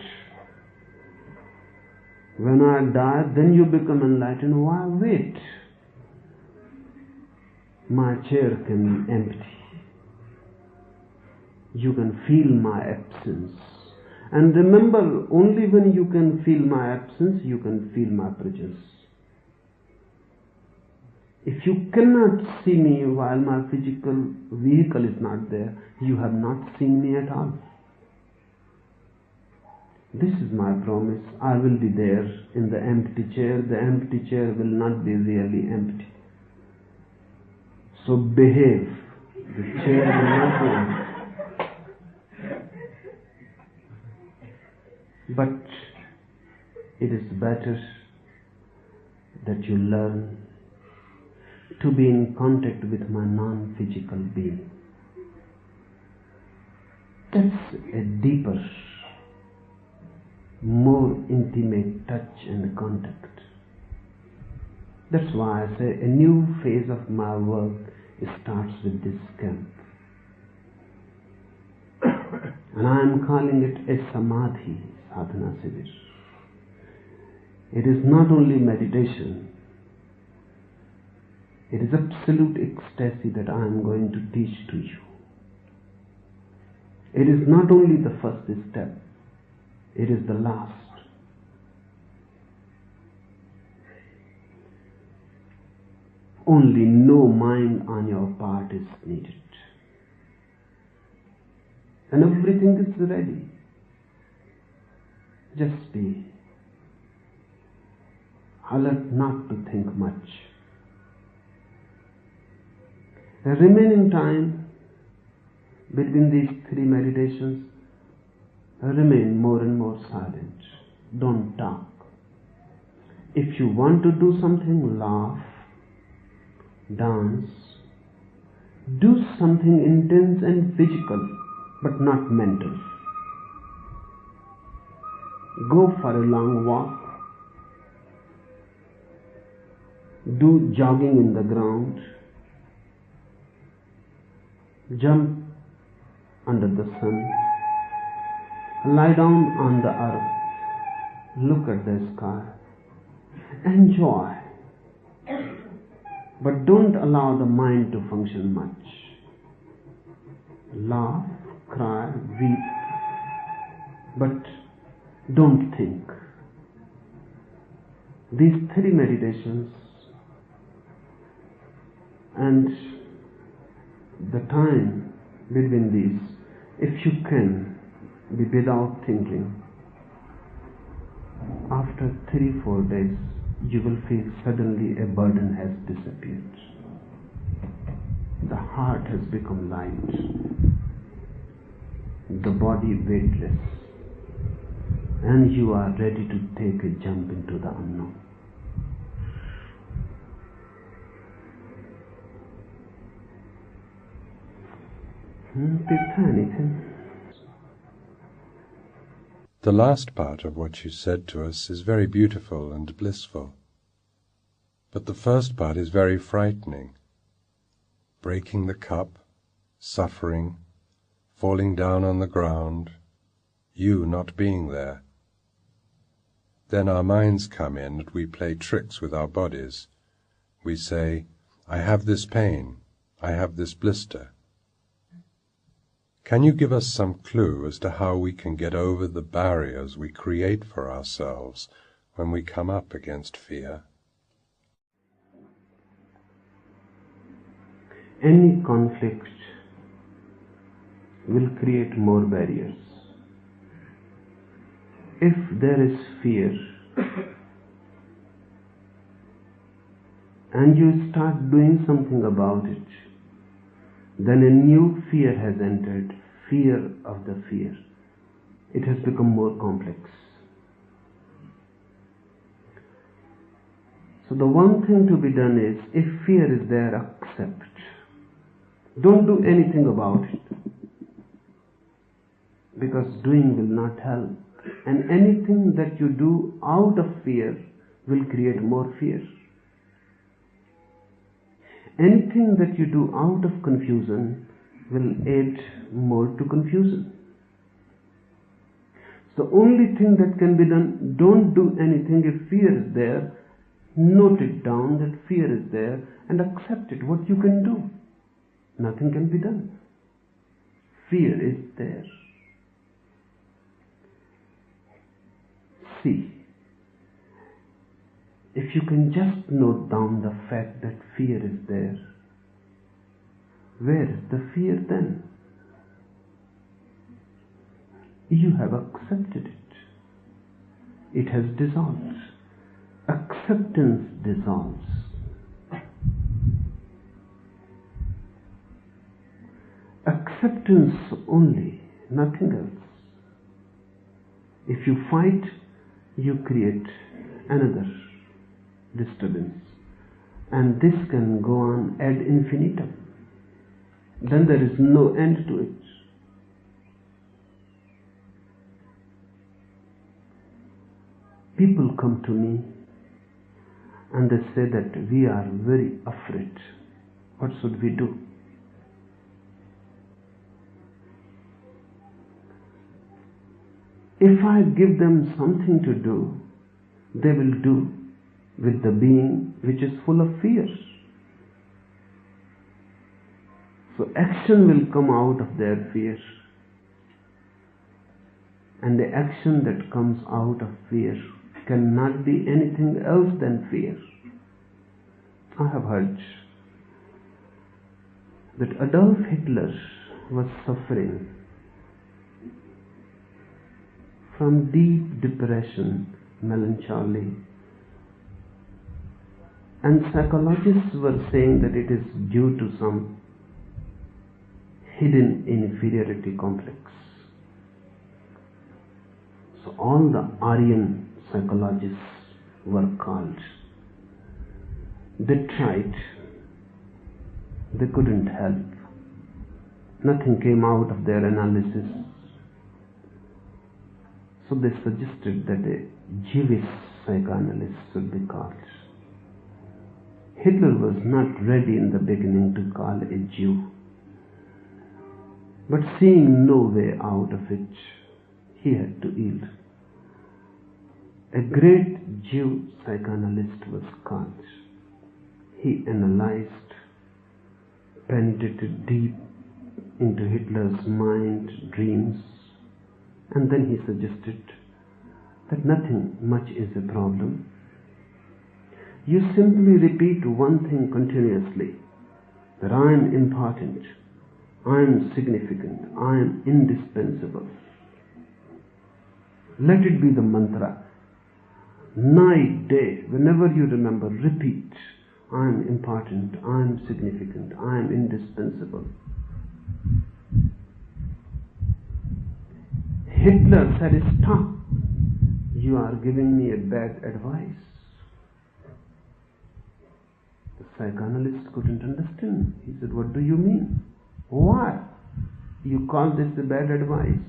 When I die, then you become enlightened. Why wait? My chair can be empty. You can feel my absence. And remember, only when you can feel my absence, you can feel my presence. If you cannot see me while my physical vehicle is not there, you have not seen me at all. This is my promise. I will be there in the empty chair. The empty chair will not be really empty. So behave. The chair will not be empty. But it is better that you learn to be in contact with my non-physical being. That's a deeper, more intimate touch and contact. That's why I say a new phase of my work starts with this camp. And I am calling it a samadhi sadhana sivir. It is not only meditation, it is absolute ecstasy that I am going to teach to you. It is not only the first step, it is the last. Only no mind on your part is needed. And everything is ready. Just be alert not to think much. The remaining time between these three meditations, remain more and more silent. Don't talk. If you want to do something, laugh, dance, do something intense and physical, but not mental. Go for a long walk. Do jogging in the ground. Jump under the sun. Lie down on the earth. Look at the sky. Enjoy. But don't allow the mind to function much. Laugh, cry, weep, but don't think. These three meditations and the time between these, if you can be without thinking, after 3-4 days, you will feel suddenly a burden has disappeared. The heart has become light, the body weightless, and you are ready to take a jump into the unknown. The last part of what you said to us is very beautiful and blissful, but the first part is very frightening. breaking the cup, suffering, falling down on the ground, you not being there. Then our minds come in and we play tricks with our bodies. We say, I have this pain, I have this blister. Can you give us some clue as to how we can get over the barriers we create for ourselves when we come up against fear? Any conflict will create more barriers. If there is fear and you start doing something about it, then a new fear has entered, fear of the fear. It has become more complex. So the one thing to be done is, if fear is there, accept. Don't do anything about it, because doing will not help. And anything that you do out of fear will create more fear. Anything that you do out of confusion will add more to confusion. So the only thing that can be done, don't do anything. If fear is there, note it down that fear is there and accept it. What you can do? Nothing can be done. Fear is there. See, if you can just note down the fact that fear is there, where is the fear then? You have accepted it. It has dissolved. Acceptance dissolves. Acceptance only, nothing else. If you fight, you create another disturbance, and this can go on ad infinitum. Then there is no end to it. People come to me and they say that we are very afraid. What should we do? If I give them something to do, they will do with the being which is full of fear. So action will come out of their fear. And the action that comes out of fear cannot be anything else than fear. I have heard that Adolf Hitler was suffering from deep depression, melancholy. And psychologists were saying that it is due to some hidden inferiority complex. So all the Aryan psychologists were called. They tried. They couldn't help. Nothing came out of their analysis. So they suggested that a Jewish psychoanalyst should be called. Hitler was not ready in the beginning to call a Jew. But seeing no way out of it, he had to yield. A great Jew psychoanalyst was called. He analyzed, penetrated deep into Hitler's mind, dreams, and then he suggested that nothing much is a problem. You simply repeat one thing continuously, that I am important, I am significant, I am indispensable. Let it be the mantra. Night, day, whenever you remember, repeat, I am important, I am significant, I am indispensable. Hitler said, stop, you are giving me a bad advice. The psychoanalyst couldn't understand. He said, what do you mean? Why? You call this a bad advice?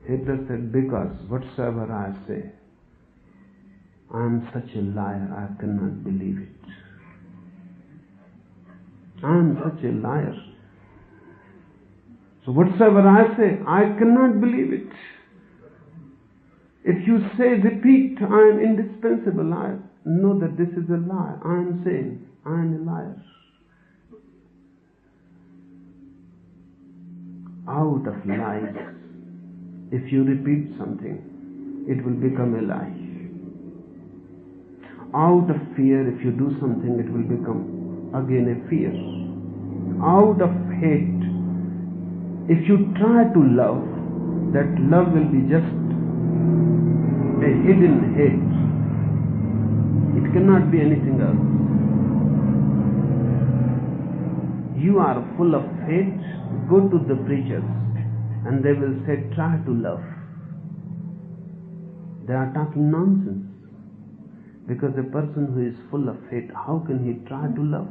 Hitler said, because whatsoever I say, I am such a liar, I cannot believe it. I am such a liar. So whatsoever I say, I cannot believe it. If you say, repeat, I am indispensable, I know that this is a lie. I am saying, I am a liar. Out of lies, if you repeat something, it will become a lie. Out of fear, if you do something, it will become again a fear. Out of hate, if you try to love, that love will be just a hidden hate. It cannot be anything else. You are full of hate, go to the preachers and they will say, try to love. They are talking nonsense. Because a person who is full of hate, how can he try to love?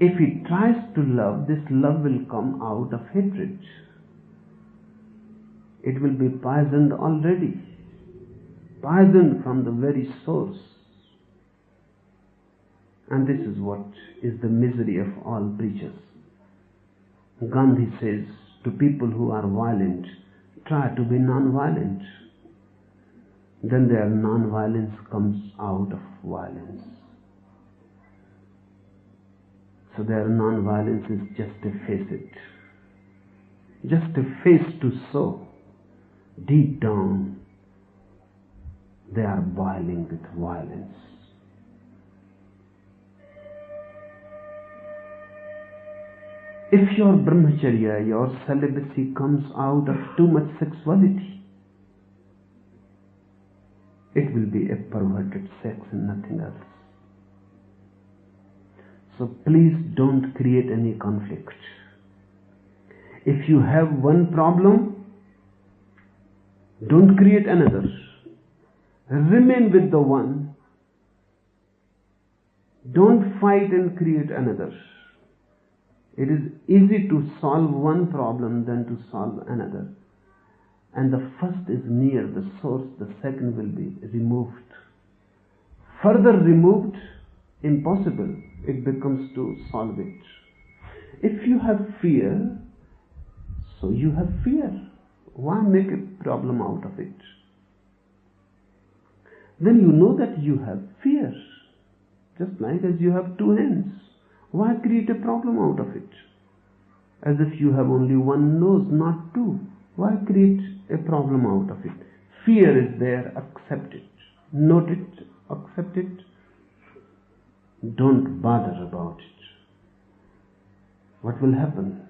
If he tries to love, this love will come out of hatred. It will be poisoned already. Poisoned from the very source. And this is what is the misery of all preachers. Gandhi says to people who are violent, try to be non-violent. Then their non-violence comes out of violence. So their non-violence is just a facet. Just a face to sow. Deep down, they are boiling with violence. If your brahmacharya, your celibacy comes out of too much sexuality, it will be a perverted sex and nothing else. So please don't create any conflict. If you have one problem, don't create another. Remain with the one. Don't fight and create another. It is easy to solve one problem than to solve another. And the first is near the source, the second will be removed. Further removed, impossible. It becomes to solve it. If you have fear, so you have fear. Why make a problem out of it? Then you know that you have fear. Just like as you have two hands. Why create a problem out of it? As if you have only one nose, not two. Why create a problem out of it? Fear is there, accept it. Note it, accept it. Don't bother about it. What will happen?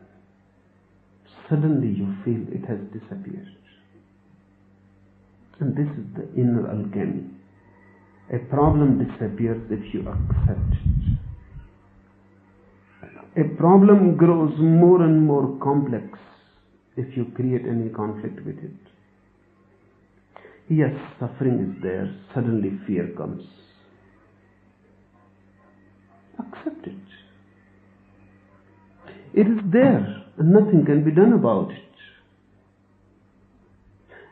Suddenly you feel it has disappeared. And this is the inner alchemy. A problem disappears if you accept it. A problem grows more and more complex if you create any conflict with it. Yes, suffering is there, suddenly fear comes. Accept it. It is there, and nothing can be done about it.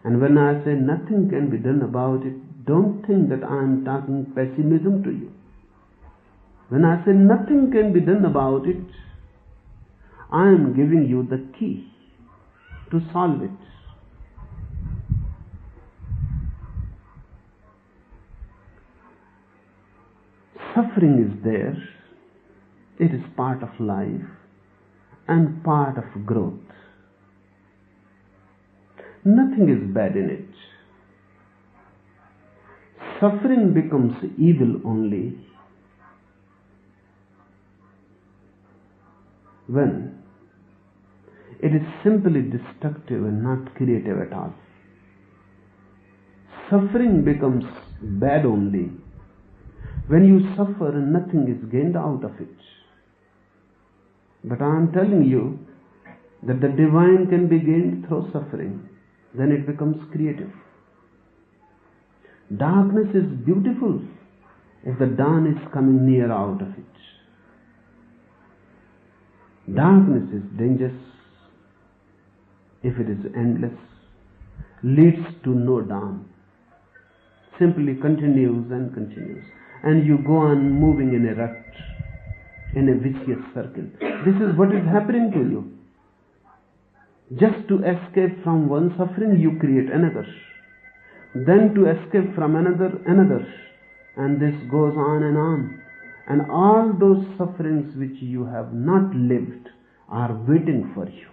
And when I say nothing can be done about it, don't think that I am talking pessimism to you. When I say nothing can be done about it, I am giving you the key to solve it. Suffering is there. It is part of life and part of growth. Nothing is bad in it. Suffering becomes evil only when it is simply destructive and not creative at all. Suffering becomes bad only when you suffer and nothing is gained out of it. But I am telling you that the divine can be gained through suffering. Then it becomes creative. Darkness is beautiful if the dawn is coming near out of it. Darkness is dangerous if it is endless, leads to no dawn. Simply continues and continues. And you go on moving in a rut. in a vicious circle. This is what is happening to you. Just to escape from one suffering, you create another. Then to escape from another. And this goes on. And all those sufferings which you have not lived are waiting for you.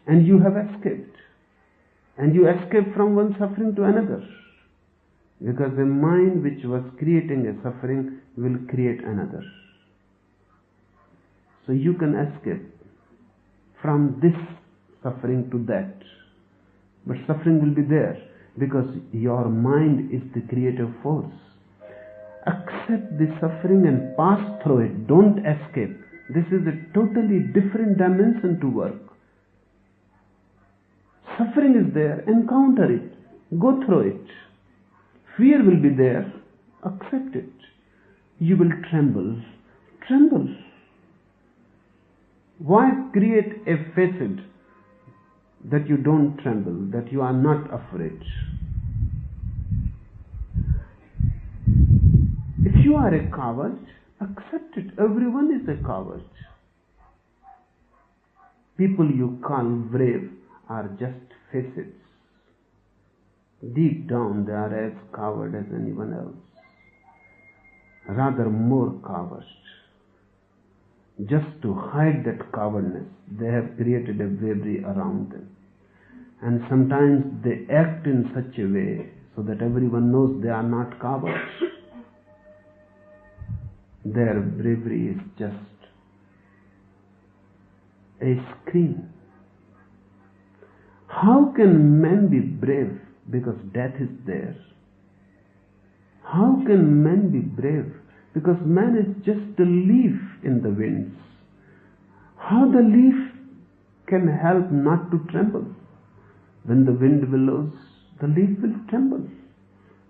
And you have escaped. And you escape from one suffering to another. Because the mind which was creating a suffering will create another. So you can escape from this suffering to that. But suffering will be there because your mind is the creative force. Accept the suffering and pass through it. Don't escape. This is a totally different dimension to work. Suffering is there. Encounter it. Go through it. Fear will be there. Accept it. You will tremble. Tremble. Why create a facade that you don't tremble, that you are not afraid? If you are a coward, accept it. Everyone is a coward. People you call brave are just facades. Deep down they are as coward as anyone else. Rather more coward. Just to hide that cowardness, they have created a bravery around them. And sometimes they act in such a way so that everyone knows they are not cowards. Their bravery is just a screen. How can men be brave? Because death is there. How can men be brave? Because man is just a leaf in the winds. How the leaf can help not to tremble? When the wind blows, the leaf will tremble.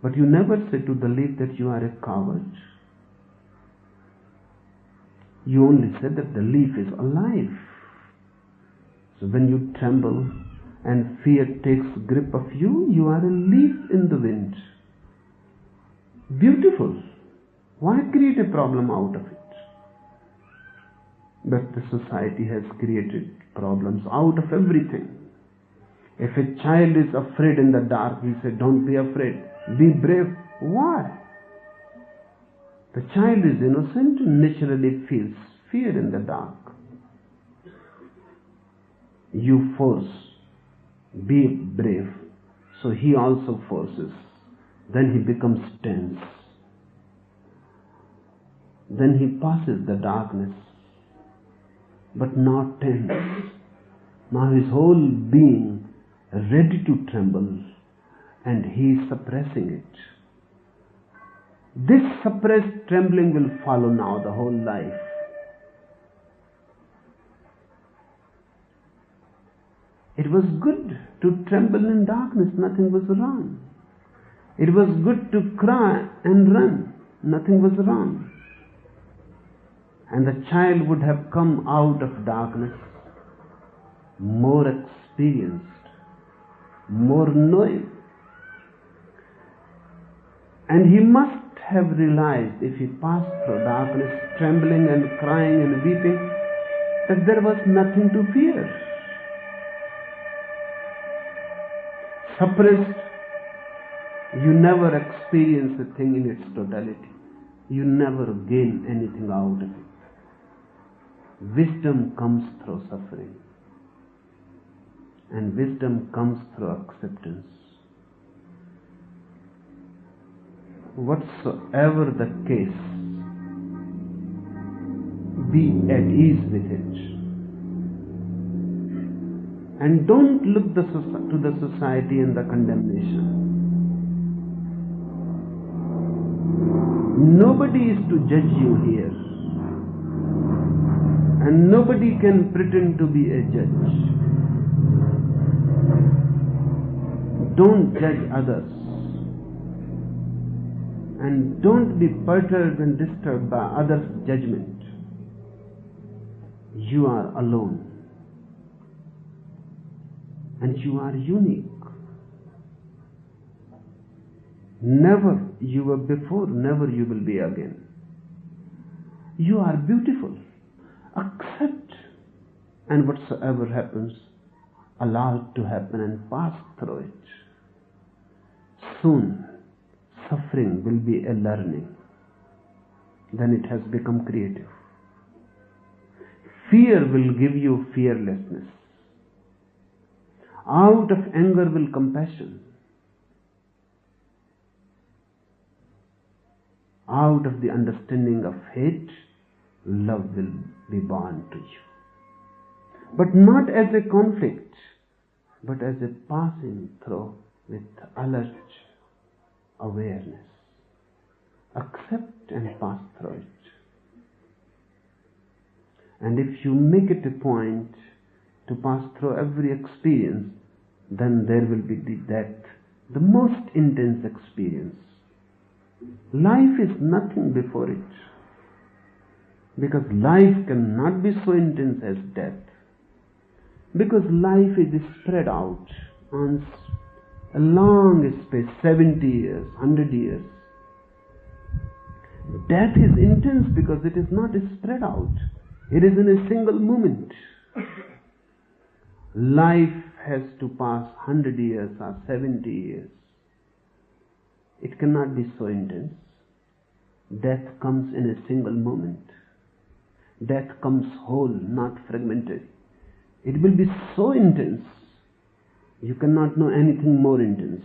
But you never say to the leaf that you are a coward. You only say that the leaf is alive. So when you tremble and fear takes grip of you, you are a leaf in the wind. Beautiful. Why create a problem out of it? But the society has created problems out of everything. If a child is afraid in the dark, we say, don't be afraid, be brave. Why? The child is innocent and naturally feels fear in the dark. You force, be brave. So he also forces. Then he becomes tense. Then he passes the darkness, but not tense. Now his whole being ready to tremble, and he is suppressing it. This suppressed trembling will follow now the whole life. It was good to tremble in darkness, nothing was wrong. It was good to cry and run, nothing was wrong. And the child would have come out of darkness more experienced, more knowing. And he must have realized, if he passed through darkness, trembling and crying and weeping, that there was nothing to fear. Suppressed, you never experience a thing in its totality. You never gain anything out of it. Wisdom comes through suffering, and wisdom comes through acceptance. Whatsoever the case, be at ease with it. And don't look to the society and the condemnation. Nobody is to judge you here. And nobody can pretend to be a judge. Don't judge others. And don't be perturbed and disturbed by others' judgment. You are alone. And you are unique. Never you were before, never you will be again. You are beautiful. Accept, and whatsoever happens, allow it to happen and pass through it. Soon, suffering will be a learning. Then it has become creative. Fear will give you fearlessness. Out of anger will compassion. Out of the understanding of hate, love will be born to you. But not as a conflict, but as a passing through with alert awareness. Accept and pass through it. And if you make it a point to pass through every experience, then there will be the death, the most intense experience. Life is nothing before it, because life cannot be so intense as death, because life is spread out on a long space, 70 years, 100 years. Death is intense because it is not spread out. It is in a single moment. Life has to pass 100 years or 70 years. It cannot be so intense. Death comes in a single moment. Death comes whole, not fragmentary. It will be so intense, you cannot know anything more intense.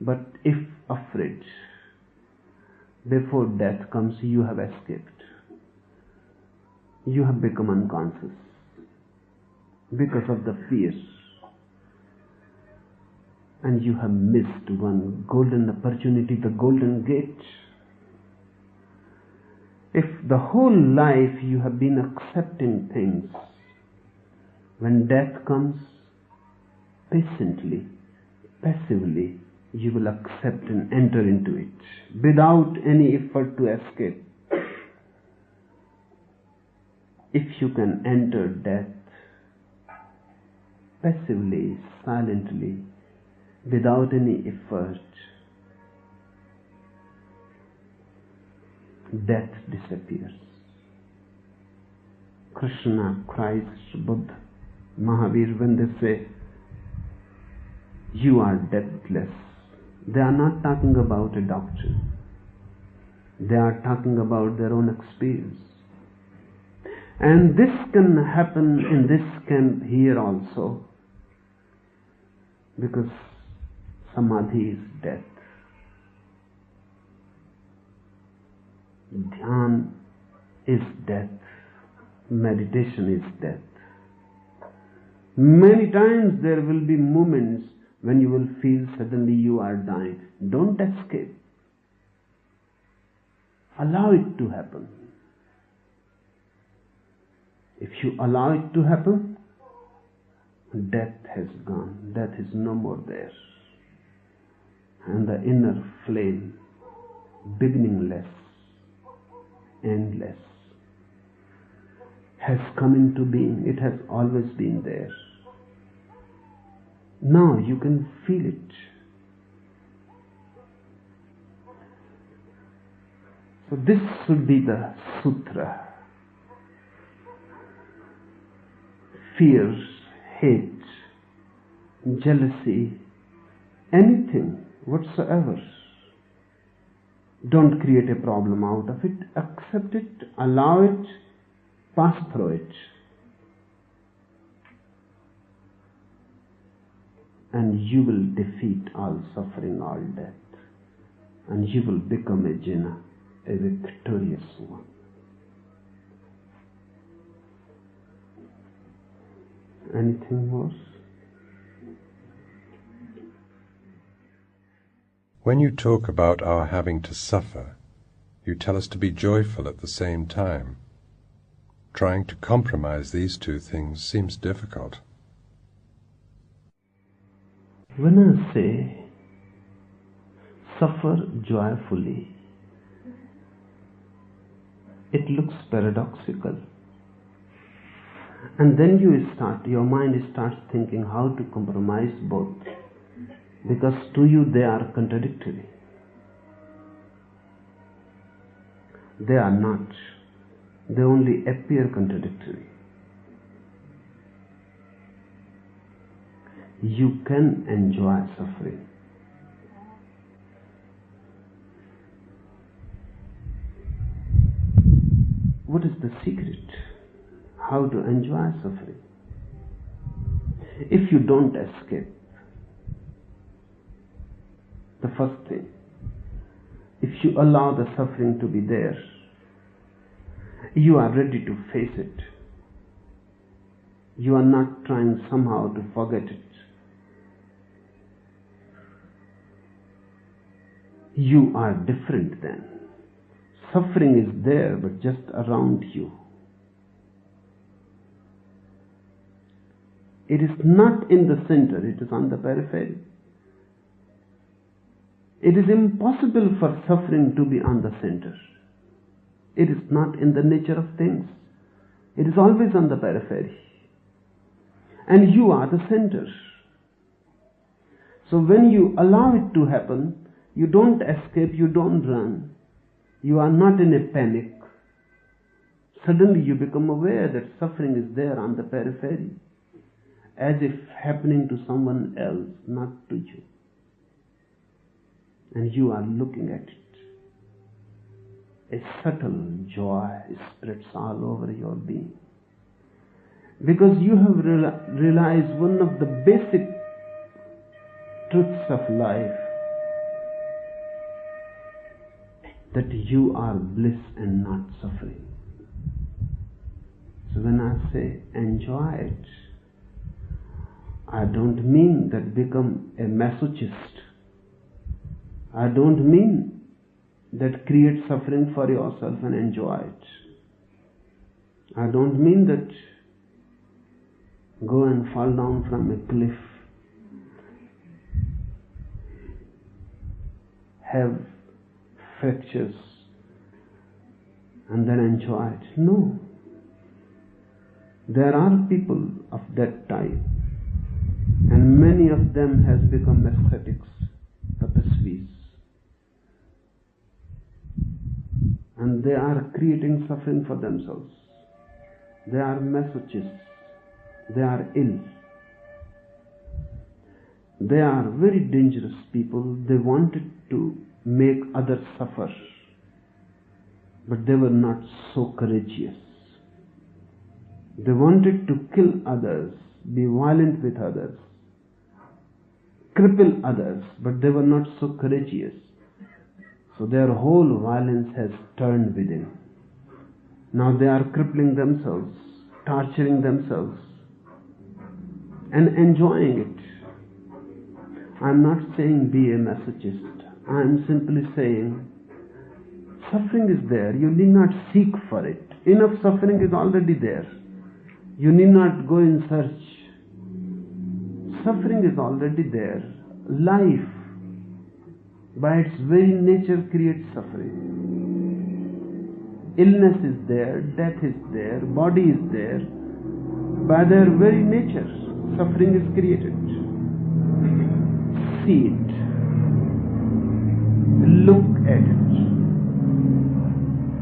But if afraid, before death comes, you have escaped. You have become unconscious because of the fear. And you have missed one golden opportunity, the golden gate. If the whole life you have been accepting things, when death comes, patiently, passively, you will accept and enter into it without any effort to escape. If you can enter death passively, silently, without any effort, death disappears. Krishna, Christ, Buddha, Mahavir, when they say, you are deathless, they are not talking about a doctrine. They are talking about their own experience. And this can happen in this camp here also, because samadhi is death. Dhyan is death. Meditation is death. Many times there will be moments when you will feel suddenly you are dying. Don't escape. Allow it to happen. If you allow it to happen, death has gone. Death is no more there. And the inner flame, beginningless, endless, has come into being. It has always been there. Now you can feel it. So this should be the sutra. Fears, hate, jealousy, anything whatsoever. Don't create a problem out of it. Accept it, allow it, pass through it. And you will defeat all suffering, all death. And you will become a Jina, a victorious one. Anything more? When you talk about our having to suffer, you tell us to be joyful at the same time. Trying to compromise these two things seems difficult. When I say suffer joyfully, it looks paradoxical. And then your mind starts thinking how to compromise both, because to you they are contradictory. They are not. They only appear contradictory. You can enjoy suffering. What is the secret? How to enjoy suffering? If you don't escape, the first thing, if you allow the suffering to be there, you are ready to face it. You are not trying somehow to forget it. You are different then. Suffering is there, but just around you. It is not in the center, it is on the periphery. It is impossible for suffering to be on the center. It is not in the nature of things. It is always on the periphery. And you are the center. So when you allow it to happen, you don't escape, you don't run. You are not in a panic. Suddenly you become aware that suffering is there on the periphery, as if happening to someone else, not to you. And you are looking at it. A subtle joy spreads all over your being. Because you have realized one of the basic truths of life, that you are bliss and not suffering. So when I say enjoy it, I don't mean that become a masochist. I don't mean that create suffering for yourself and enjoy it. I don't mean that go and fall down from a cliff, have fractures, and then enjoy it. No. There are people of that type, and many of them has become ascetics, tapasvis, and they are creating suffering for themselves. They are masochists. They are ill. They are very dangerous people. They wanted to make others suffer, but they were not so courageous. They wanted to kill others, be violent with others, cripple others, but they were not so courageous. So their whole violence has turned within. Now they are crippling themselves, torturing themselves, and enjoying it. I'm not saying be a masochist. I'm simply saying suffering is there. You need not seek for it. Enough suffering is already there. You need not go in search. Suffering is already there. Life, by its very nature, creates suffering. Illness is there, death is there, body is there. By their very nature, suffering is created. See it. Look at it.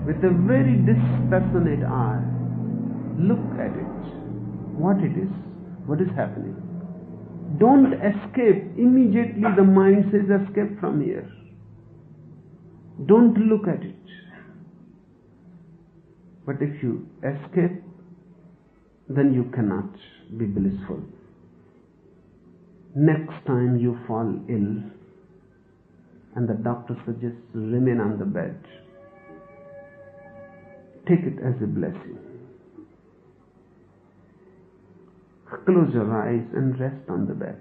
With a very dispassionate eye, look at it. What it is, what is happening. Don't escape. Immediately the mind says escape from here. Don't look at it. But if you escape, then you cannot be blissful. Next time you fall ill and the doctor suggests remain on the bed, take it as a blessing. Close your eyes and rest on the bed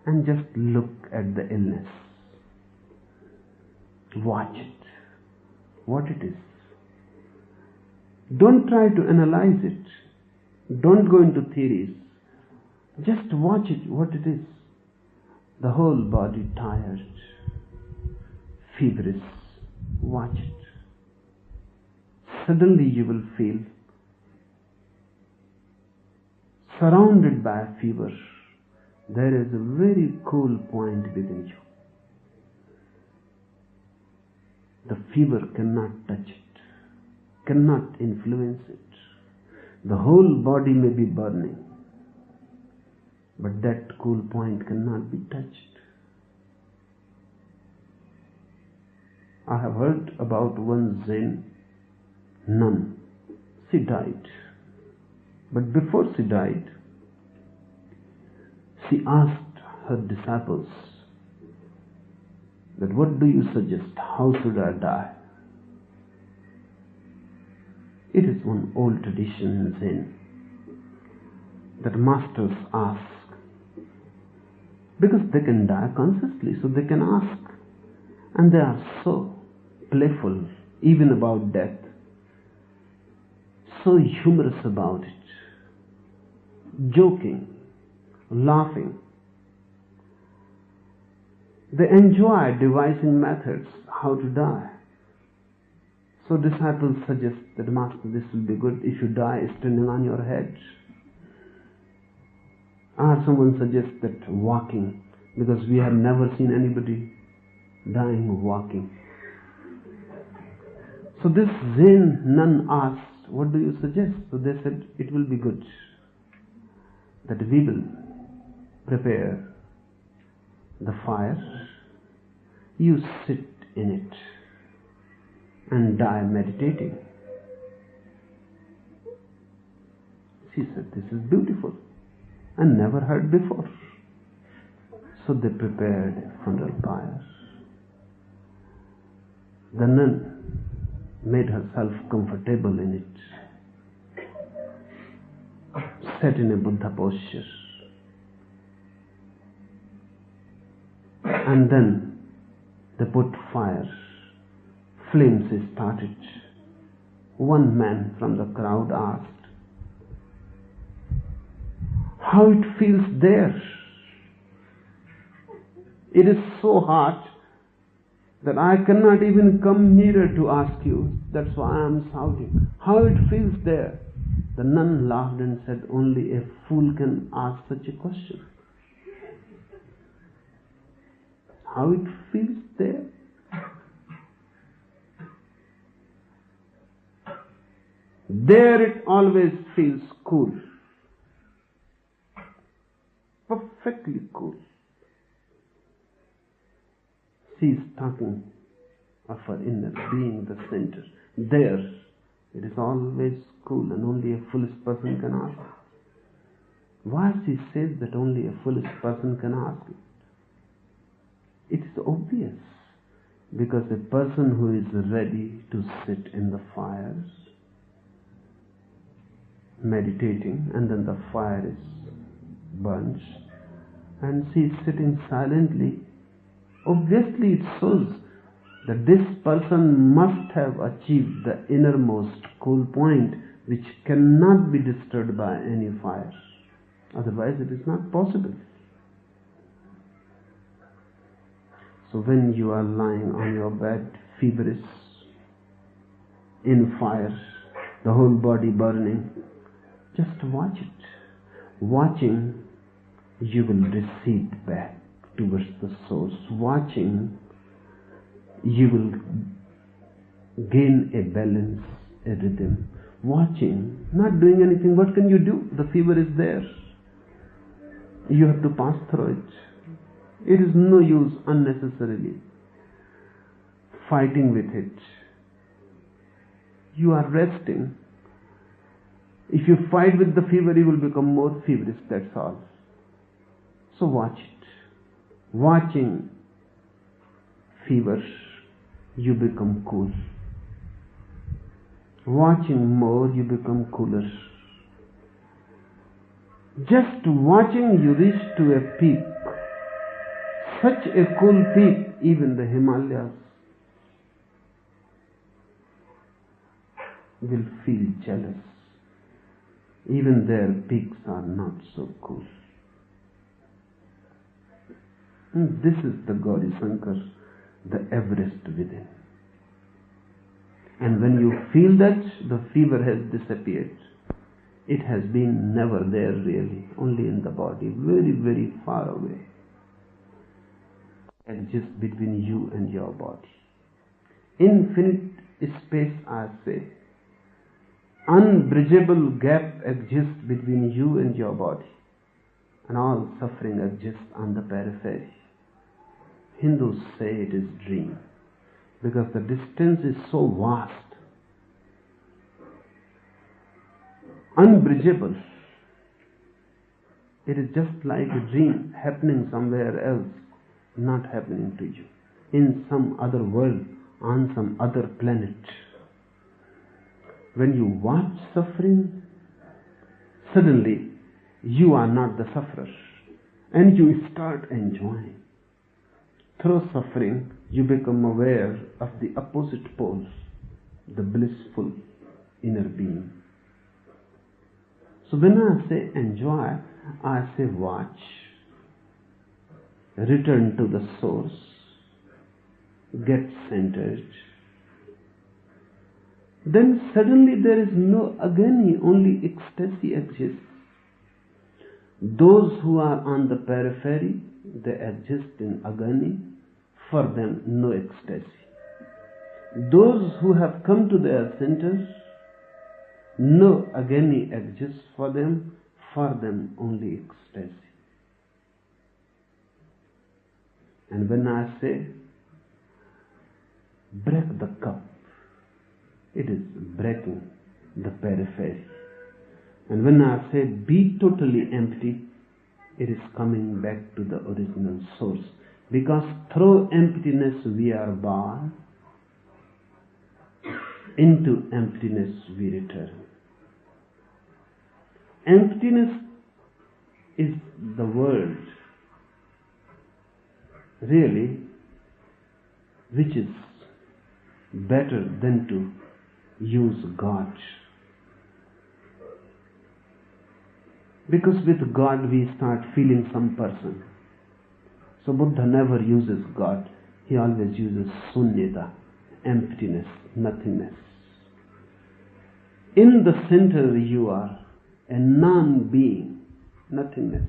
and just look at the illness. Watch it, what it is. Don't try to analyze it. Don't go into theories. Just watch it, what it is. The whole body tired, feverish. Watch it. Suddenly you will feel surrounded by fever. There is a very cool point within you. The fever cannot touch it, cannot influence it. The whole body may be burning, but that cool point cannot be touched. I have heard about one Zen nun. She died. But before she died, she asked her disciples that, what do you suggest? How should I die? It is one old tradition in Zen that masters ask, because they can die consciously, so they can ask. And they are so playful, even about death, so humorous about it, joking, laughing. They enjoy devising methods how to die. So disciples suggest that, Master, this will be good if you die standing on your head. Or someone suggests that walking, because we have never seen anybody dying walking. So this Zen nun asked, what do you suggest? So they said, it will be good that we will prepare the fire, you sit in it and die meditating. She said, this is beautiful and never heard before. So they prepared a funeral pyre. The nun made herself comfortable in it, sat in a Buddha posture, and then they put fire. Flames started. One man from the crowd asked, how it feels there? It is so hot that I cannot even come nearer to ask you. That's why I am shouting. How it feels there? The nun laughed and said, only a fool can ask such a question. How it feels there? There it always feels cool. Perfectly cool. She is talking of her inner being, the center. There, it is always cool and only a foolish person can ask it. Why she says that only a foolish person can ask it? It is obvious, because a person who is ready to sit in the fire, meditating, and then the fire is burnt, and she is sitting silently, obviously it shows that this person must have achieved the innermost cool point which cannot be disturbed by any fire. Otherwise it is not possible. So when you are lying on your bed, feverish, in fire, the whole body burning, just watch it. Watching, you will recede back towards the source. Watching, you will gain a balance, a rhythm. Watching, not doing anything, what can you do? The fever is there. You have to pass through it. It is no use unnecessarily fighting with it. You are resting. If you fight with the fever, you will become more feverish, that's all. So watch it. Watching fever, you become cool. Watching more, you become cooler. Just watching, you reach to a peak. Such a cool peak, even the Himalayas will feel jealous. Even their peaks are not so cool. And this is the Gauri Shankar, the Everest within. And when you feel that the fever has disappeared, it has been never there really, only in the body, very, very far away, and just between you and your body. infinite space, I say. Unbridgeable gap exists between you and your body, and all suffering exists on the periphery. Hindus say it is dream, because the distance is so vast, unbridgeable. It is just like a dream happening somewhere else, not happening to you, in some other world, on some other planet. When you watch suffering, suddenly you are not the sufferer, and you start enjoying. Through suffering, you become aware of the opposite pole, the blissful inner being. So when I say enjoy, I say watch, return to the source, get centered. Then suddenly there is no agony, only ecstasy exists. Those who are on the periphery, they exist in agony. For them, no ecstasy. Those who have come to their center, no agony exists for them. For them, only ecstasy. And when I say, break the cup, it is breaking the periphery. And when I say, be totally empty, it is coming back to the original source. Because through emptiness we are born, into emptiness we return. Emptiness is the word, really, which is better than to use God. Because with God we start feeling some person. So Buddha never uses God. He always uses sunyata, emptiness, nothingness. In the center you are a non-being, nothingness.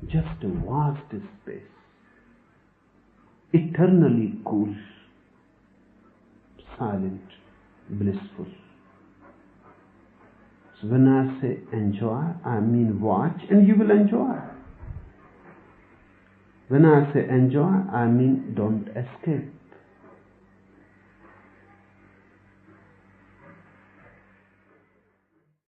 Just a vast space, eternally cool, silent, blissful. So when I say enjoy, I mean watch, and you will enjoy. When I say enjoy, I mean don't escape.